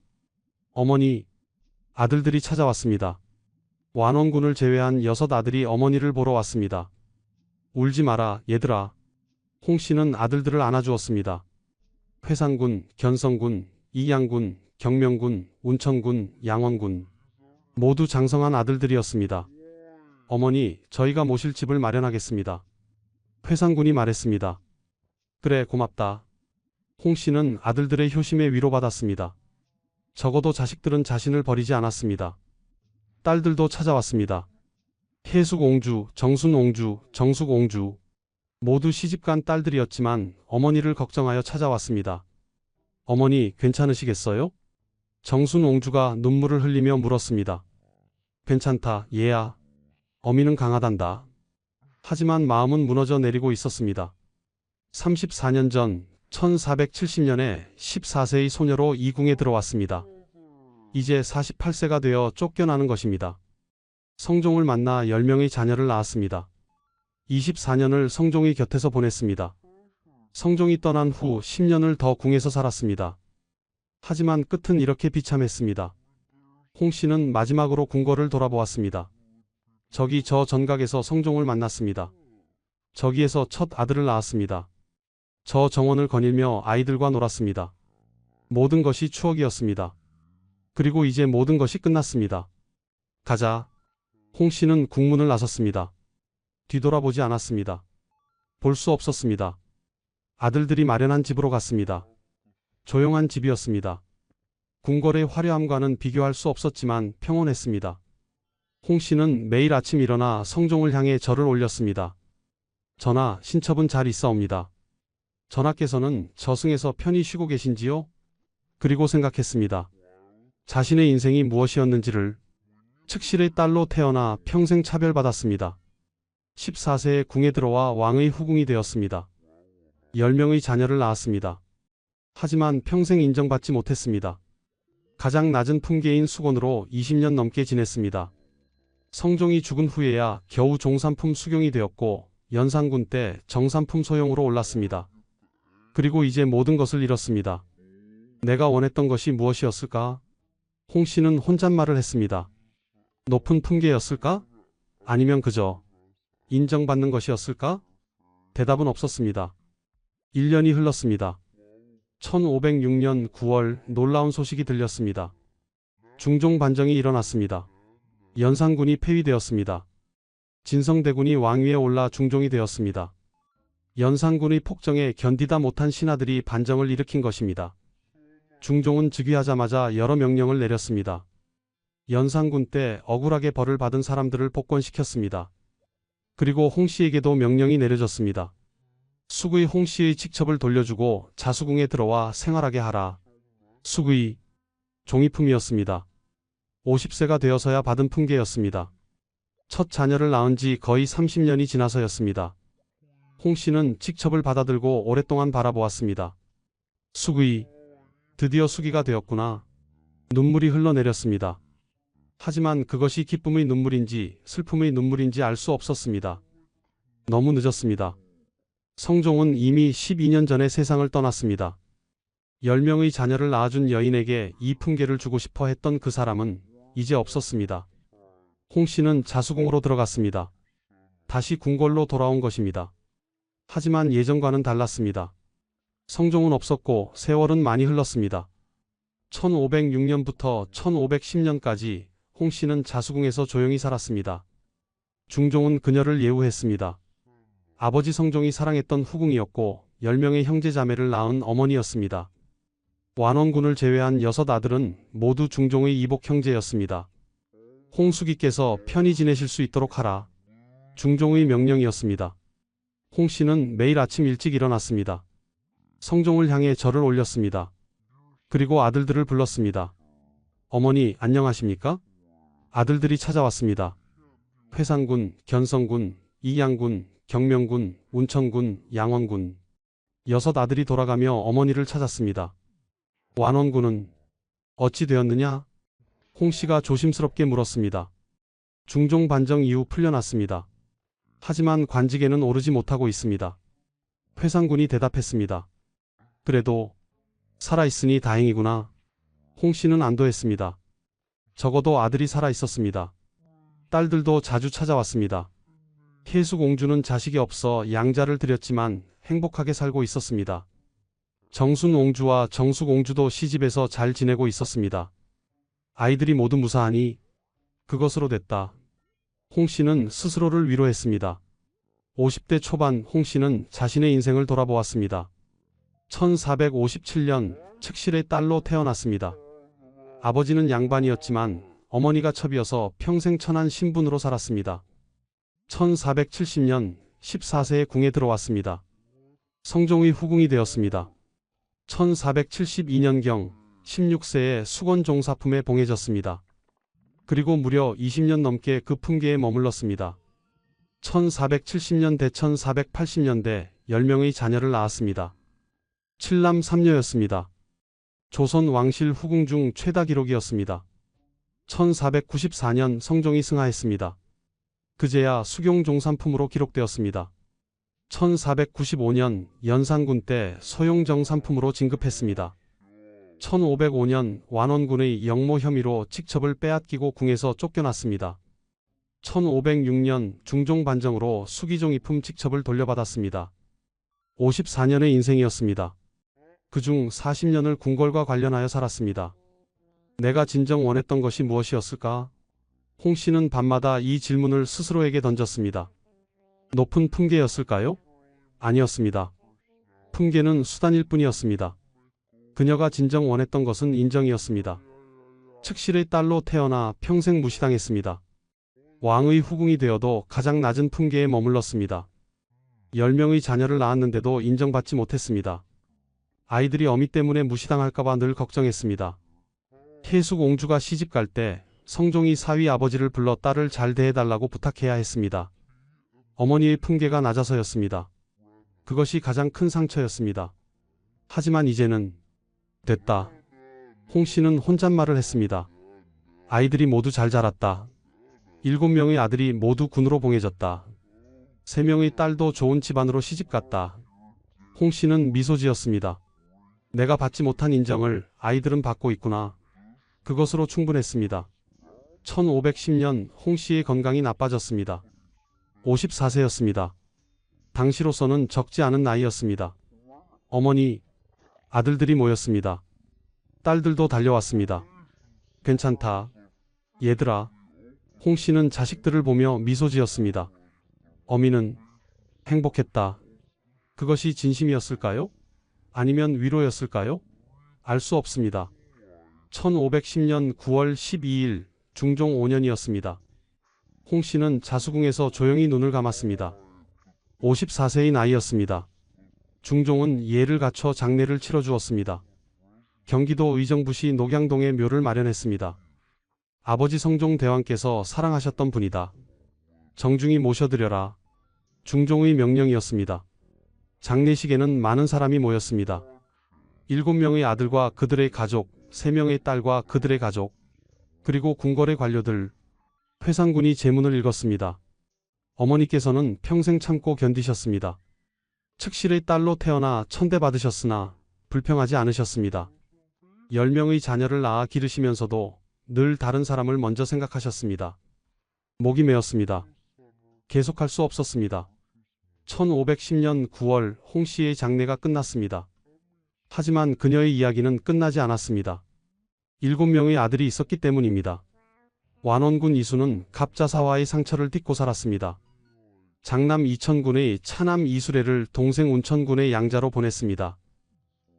어머니, 아들들이 찾아왔습니다. 완원군을 제외한 6 아들이 어머니를 보러 왔습니다. 울지 마라, 얘들아. 홍 씨는 아들들을 안아주었습니다. 회상군, 견성군, 이양군, 경명군, 운천군, 양원군. 모두 장성한 아들들이었습니다. 어머니, 저희가 모실 집을 마련하겠습니다. 회상군이 말했습니다. 그래, 고맙다. 홍 씨는 아들들의 효심에 위로받았습니다. 적어도 자식들은 자신을 버리지 않았습니다. 딸들도 찾아왔습니다. 혜숙-옹주, 정순-옹주, 정숙-옹주. 모두 시집간 딸들이었지만 어머니를 걱정하여 찾아왔습니다. 어머니, 괜찮으시겠어요? 정순-옹주가 눈물을 흘리며 물었습니다. 괜찮다, 얘야. 어미는 강하단다. 하지만 마음은 무너져 내리고 있었습니다. 34년 전 1470년에 14세의 소녀로 이 궁에 들어왔습니다. 이제 48세가 되어 쫓겨나는 것입니다. 성종을 만나 10명의 자녀를 낳았습니다. 24년을 성종의 곁에서 보냈습니다. 성종이 떠난 후 10년을 더 궁에서 살았습니다. 하지만 끝은 이렇게 비참했습니다. 홍 씨는 마지막으로 궁궐을 돌아보았습니다. 저기 저 전각에서 성종을 만났습니다. 저기에서 첫 아들을 낳았습니다. 저 정원을 거닐며 아이들과 놀았습니다. 모든 것이 추억이었습니다. 그리고 이제 모든 것이 끝났습니다. 가자. 홍 씨는 국문을 나섰습니다. 뒤돌아보지 않았습니다. 볼 수 없었습니다. 아들들이 마련한 집으로 갔습니다. 조용한 집이었습니다. 궁궐의 화려함과는 비교할 수 없었지만 평온했습니다. 홍 씨는 매일 아침 일어나 성종을 향해 절을 올렸습니다. 전하, 신첩은 잘 있사옵니다. 전하께서는 저승에서 편히 쉬고 계신지요? 그리고 생각했습니다. 자신의 인생이 무엇이었는지를. 측실의 딸로 태어나 평생 차별받았습니다. 14세에 궁에 들어와 왕의 후궁이 되었습니다. 10명의 자녀를 낳았습니다. 하지만 평생 인정받지 못했습니다. 가장 낮은 품계인 수건으로 20년 넘게 지냈습니다. 성종이 죽은 후에야 겨우 종산품 수경이 되었고 연산군 때 정산품 소용으로 올랐습니다. 그리고 이제 모든 것을 잃었습니다. 내가 원했던 것이 무엇이었을까? 홍 씨는 혼잣말을 했습니다. 높은 품계였을까? 아니면 그저 인정받는 것이었을까? 대답은 없었습니다. 1년이 흘렀습니다. 1506년 9월 놀라운 소식이 들렸습니다. 중종 반정이 일어났습니다. 연산군이 폐위되었습니다. 진성대군이 왕위에 올라 중종이 되었습니다. 연산군의 폭정에 견디다 못한 신하들이 반정을 일으킨 것입니다. 중종은 즉위하자마자 여러 명령을 내렸습니다. 연산군 때 억울하게 벌을 받은 사람들을 복권시켰습니다. 그리고 홍 씨에게도 명령이 내려졌습니다. 숙의 홍 씨의 직첩을 돌려주고 자수궁에 들어와 생활하게 하라. 숙의 종이품이었습니다. 50세가 되어서야 받은 품계였습니다. 첫 자녀를 낳은 지 거의 30년이 지나서였습니다. 홍 씨는 직첩을 받아들고 오랫동안 바라보았습니다. 숙의, 드디어 숙의가 되었구나. 눈물이 흘러내렸습니다. 하지만 그것이 기쁨의 눈물인지 슬픔의 눈물인지 알 수 없었습니다. 너무 늦었습니다. 성종은 이미 12년 전에 세상을 떠났습니다. 10명의 자녀를 낳아준 여인에게 이 품계를 주고 싶어 했던 그 사람은 이제 없었습니다. 홍 씨는 자수궁으로 들어갔습니다. 다시 궁궐로 돌아온 것입니다. 하지만 예전과는 달랐습니다. 성종은 없었고 세월은 많이 흘렀습니다. 1506년부터 1510년까지 홍 씨는 자수궁에서 조용히 살았습니다. 중종은 그녀를 예우했습니다. 아버지 성종이 사랑했던 후궁이었고 10명의 형제자매를 낳은 어머니였습니다. 완원군을 제외한 6 아들은 모두 중종의 이복 형제였습니다. 홍숙이께서 편히 지내실 수 있도록 하라. 중종의 명령이었습니다. 홍 씨는 매일 아침 일찍 일어났습니다. 성종을 향해 절을 올렸습니다. 그리고 아들들을 불렀습니다. 어머니 안녕하십니까? 아들들이 찾아왔습니다. 회상군, 견성군, 이양군, 경명군, 운천군, 양원군. 6 아들이 돌아가며 어머니를 찾았습니다. 완원군은 어찌 되었느냐? 홍 씨가 조심스럽게 물었습니다. 중종 반정 이후 풀려났습니다. 하지만 관직에는 오르지 못하고 있습니다. 회상군이 대답했습니다. 그래도 살아있으니 다행이구나. 홍 씨는 안도했습니다. 적어도 아들이 살아있었습니다. 딸들도 자주 찾아왔습니다. 혜수공주는 자식이 없어 양자를 드렸지만 행복하게 살고 있었습니다. 정순옹주와 정수공주도 시집에서 잘 지내고 있었습니다. 아이들이 모두 무사하니 그것으로 됐다. 홍 씨는 스스로를 위로했습니다. 50대 초반 홍 씨는 자신의 인생을 돌아보았습니다. 1457년 측실의 딸로 태어났습니다. 아버지는 양반이었지만 어머니가 첩이어서 평생 천한 신분으로 살았습니다. 1470년 14세에 궁에 들어왔습니다. 성종의 후궁이 되었습니다. 1472년경 16세에 수건 종사품에 봉해졌습니다. 그리고 무려 20년 넘게 그 품계에 머물렀습니다. 1470년대 1480년대 10명의 자녀를 낳았습니다. 7남 3녀였습니다. 조선 왕실 후궁 중 최다 기록이었습니다. 1494년 성종이 승하했습니다. 그제야 수경 종산품으로 기록되었습니다. 1495년 연산군 때 소용 정산품으로 진급했습니다. 1505년 완원군의 영모 혐의로 직첩을 빼앗기고 궁에서 쫓겨났습니다. 1506년 중종 반정으로 수기종이품 직첩을 돌려받았습니다. 54년의 인생이었습니다. 그중 40년을 궁궐과 관련하여 살았습니다. 내가 진정 원했던 것이 무엇이었을까? 홍 씨는 밤마다 이 질문을 스스로에게 던졌습니다. 높은 품계였을까요? 아니었습니다. 품계는 수단일 뿐이었습니다. 그녀가 진정 원했던 것은 인정이었습니다. 측실의 딸로 태어나 평생 무시당했습니다. 왕의 후궁이 되어도 가장 낮은 품계에 머물렀습니다. 10명의 자녀를 낳았는데도 인정받지 못했습니다. 아이들이 어미 때문에 무시당할까봐 늘 걱정했습니다. 혜수공주가 시집갈 때 성종이 사위 아버지를 불러 딸을 잘 대해달라고 부탁해야 했습니다. 어머니의 품계가 낮아서였습니다. 그것이 가장 큰 상처였습니다. 하지만 이제는 됐다. 홍 씨는 혼잣말을 했습니다. 아이들이 모두 잘 자랐다. 7명의 아들이 모두 군으로 봉해졌다. 3명의 딸도 좋은 집안으로 시집갔다. 홍 씨는 미소 지었습니다. 내가 받지 못한 인정을 아이들은 받고 있구나. 그것으로 충분했습니다. 1510년 홍 씨의 건강이 나빠졌습니다. 54세였습니다. 당시로서는 적지 않은 나이였습니다. 어머니, 아들들이 모였습니다. 딸들도 달려왔습니다. 괜찮다. 얘들아. 홍 씨는 자식들을 보며 미소 지었습니다. 어미는 행복했다. 그것이 진심이었을까요? 아니면 위로였을까요? 알 수 없습니다. 1510년 9월 12일 중종 5년이었습니다. 홍 씨는 자수궁에서 조용히 눈을 감았습니다. 54세의 나이였습니다. 중종은 예를 갖춰 장례를 치러주었습니다. 경기도 의정부시 녹양동에 묘를 마련했습니다. 아버지 성종 대왕께서 사랑하셨던 분이다. 정중히 모셔드려라. 중종의 명령이었습니다. 장례식에는 많은 사람이 모였습니다. 7명의 아들과 그들의 가족, 3명의 딸과 그들의 가족, 그리고 궁궐의 관료들, 회상군이 제문을 읽었습니다. 어머니께서는 평생 참고 견디셨습니다. 측실의 딸로 태어나 천대받으셨으나 불평하지 않으셨습니다. 10명의 자녀를 낳아 기르시면서도 늘 다른 사람을 먼저 생각하셨습니다. 목이 메었습니다. 계속할 수 없었습니다. 1510년 9월 홍 씨의 장례가 끝났습니다. 하지만 그녀의 이야기는 끝나지 않았습니다. 7명의 아들이 있었기 때문입니다. 완원군 이수는 갑자사와의 상처를 딛고 살았습니다. 장남 이천군의 차남 이수래를 동생 운천군의 양자로 보냈습니다.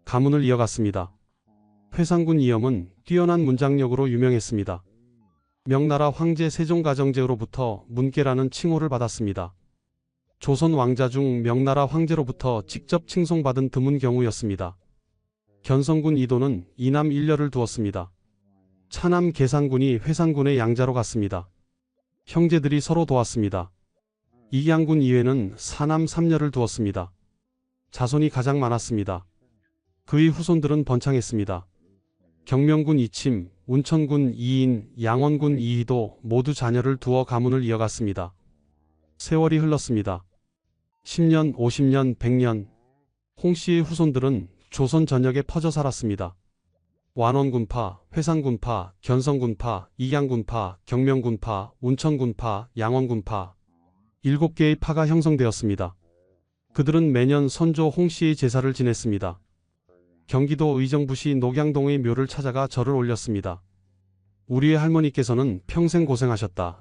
가문을 이어갔습니다. 회상군 이염은 뛰어난 문장력으로 유명했습니다. 명나라 황제 세종가정제로부터 문계라는 칭호를 받았습니다. 조선 왕자 중 명나라 황제로부터 직접 칭송받은 드문 경우였습니다. 견성군 이도는 이남 일녀를 두었습니다. 차남 계산군이 회상군의 양자로 갔습니다. 형제들이 서로 도왔습니다. 이양군 이회는 사남 삼녀를 두었습니다. 자손이 가장 많았습니다. 그의 후손들은 번창했습니다. 경명군 이침, 운천군 이인, 양원군 이희도 모두 자녀를 두어 가문을 이어갔습니다. 세월이 흘렀습니다. 10년, 50년, 100년. 홍 씨의 후손들은 조선 전역에 퍼져 살았습니다. 완원군파, 회상군파, 견성군파, 이양군파, 경명군파, 운천군파, 양원군파 7개의 파가 형성되었습니다. 그들은 매년 선조 홍 씨의 제사를 지냈습니다. 경기도 의정부시 녹양동의 묘를 찾아가 절을 올렸습니다. 우리의 할머니께서는 평생 고생하셨다.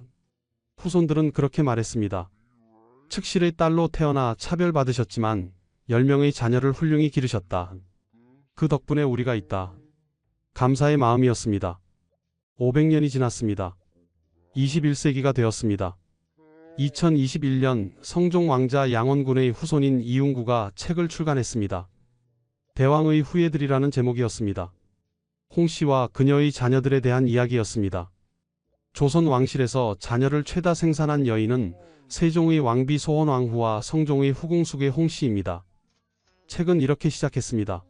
후손들은 그렇게 말했습니다. 측실의 딸로 태어나 차별받으셨지만 10명의 자녀를 훌륭히 기르셨다. 그 덕분에 우리가 있다. 감사의 마음이었습니다. 500년이 지났습니다. 21세기가 되었습니다. 2021년 성종 왕자 양원군의 후손인 이웅구가 책을 출간했습니다. 대왕의 후예들이라는 제목이었습니다. 홍 씨와 그녀의 자녀들에 대한 이야기였습니다. 조선 왕실에서 자녀를 최다 생산한 여인은 세종의 왕비 소헌왕후와 성종의 후궁숙의 홍 씨입니다. 책은 이렇게 시작했습니다.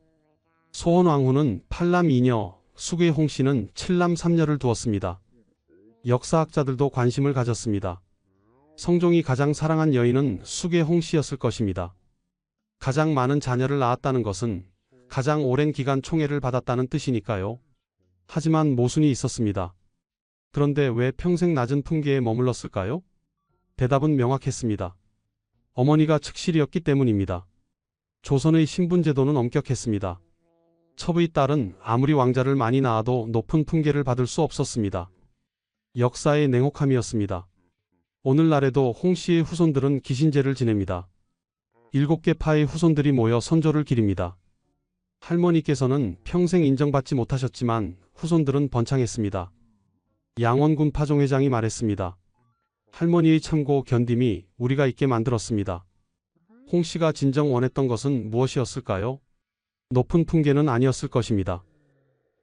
소헌왕후는 8남 2녀, 숙의 홍 씨는 7남 3녀를 두었습니다. 역사학자들도 관심을 가졌습니다. 성종이 가장 사랑한 여인은 숙의 홍 씨였을 것입니다. 가장 많은 자녀를 낳았다는 것은 가장 오랜 기간 총애를 받았다는 뜻이니까요. 하지만 모순이 있었습니다. 그런데 왜 평생 낮은 품계에 머물렀을까요? 대답은 명확했습니다. 어머니가 측실이었기 때문입니다. 조선의 신분제도는 엄격했습니다. 첩의 딸은 아무리 왕자를 많이 낳아도 높은 품계를 받을 수 없었습니다. 역사의 냉혹함이었습니다. 오늘날에도 홍 씨의 후손들은 기신제를 지냅니다. 7개 파의 후손들이 모여 선조를 기립니다. 할머니께서는 평생 인정받지 못하셨지만 후손들은 번창했습니다. 양원군 파종회장이 말했습니다. 할머니의 참고 견딤이 우리가 있게 만들었습니다. 홍 씨가 진정 원했던 것은 무엇이었을까요? 높은 품계는 아니었을 것입니다.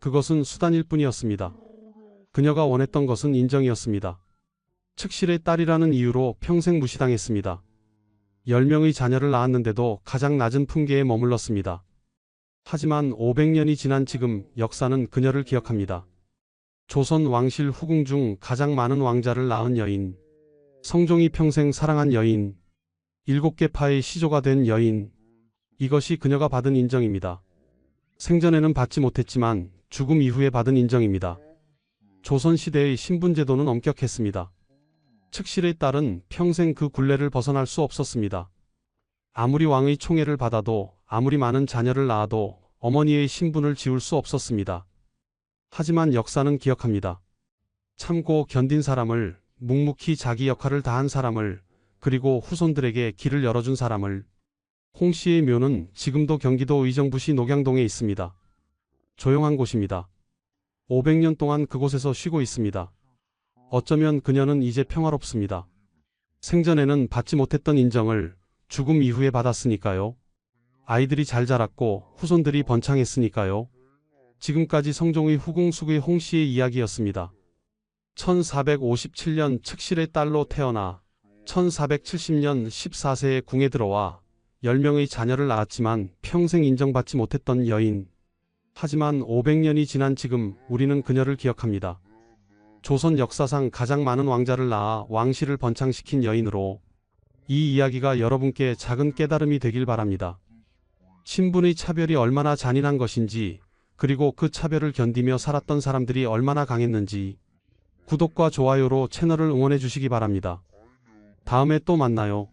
그것은 수단일 뿐이었습니다. 그녀가 원했던 것은 인정이었습니다. 측실의 딸이라는 이유로 평생 무시당했습니다. 10명의 자녀를 낳았는데도 가장 낮은 품계에 머물렀습니다. 하지만 500년이 지난 지금 역사는 그녀를 기억합니다. 조선 왕실 후궁 중 가장 많은 왕자를 낳은 여인, 성종이 평생 사랑한 여인, 7개 파의 시조가 된 여인, 이것이 그녀가 받은 인정입니다. 생전에는 받지 못했지만 죽음 이후에 받은 인정입니다. 조선시대의 신분제도는 엄격했습니다. 측실의 딸은 평생 그 굴레를 벗어날 수 없었습니다. 아무리 왕의 총애를 받아도, 아무리 많은 자녀를 낳아도 어머니의 신분을 지울 수 없었습니다. 하지만 역사는 기억합니다. 참고 견딘 사람을, 묵묵히 자기 역할을 다한 사람을, 그리고 후손들에게 길을 열어준 사람을. 홍 씨의 묘는 지금도 경기도 의정부시 녹양동에 있습니다. 조용한 곳입니다. 500년 동안 그곳에서 쉬고 있습니다. 어쩌면 그녀는 이제 평화롭습니다. 생전에는 받지 못했던 인정을 죽음 이후에 받았으니까요. 아이들이 잘 자랐고 후손들이 번창했으니까요. 지금까지 성종의 후궁 숙의 홍 씨의 이야기였습니다. 1457년 측실의 딸로 태어나 1470년 14세에 궁에 들어와 10명의 자녀를 낳았지만 평생 인정받지 못했던 여인. 하지만 500년이 지난 지금 우리는 그녀를 기억합니다. 조선 역사상 가장 많은 왕자를 낳아 왕실을 번창시킨 여인으로. 이 이야기가 여러분께 작은 깨달음이 되길 바랍니다. 신분의 차별이 얼마나 잔인한 것인지, 그리고 그 차별을 견디며 살았던 사람들이 얼마나 강했는지. 구독과 좋아요로 채널을 응원해 주시기 바랍니다. 다음에 또 만나요.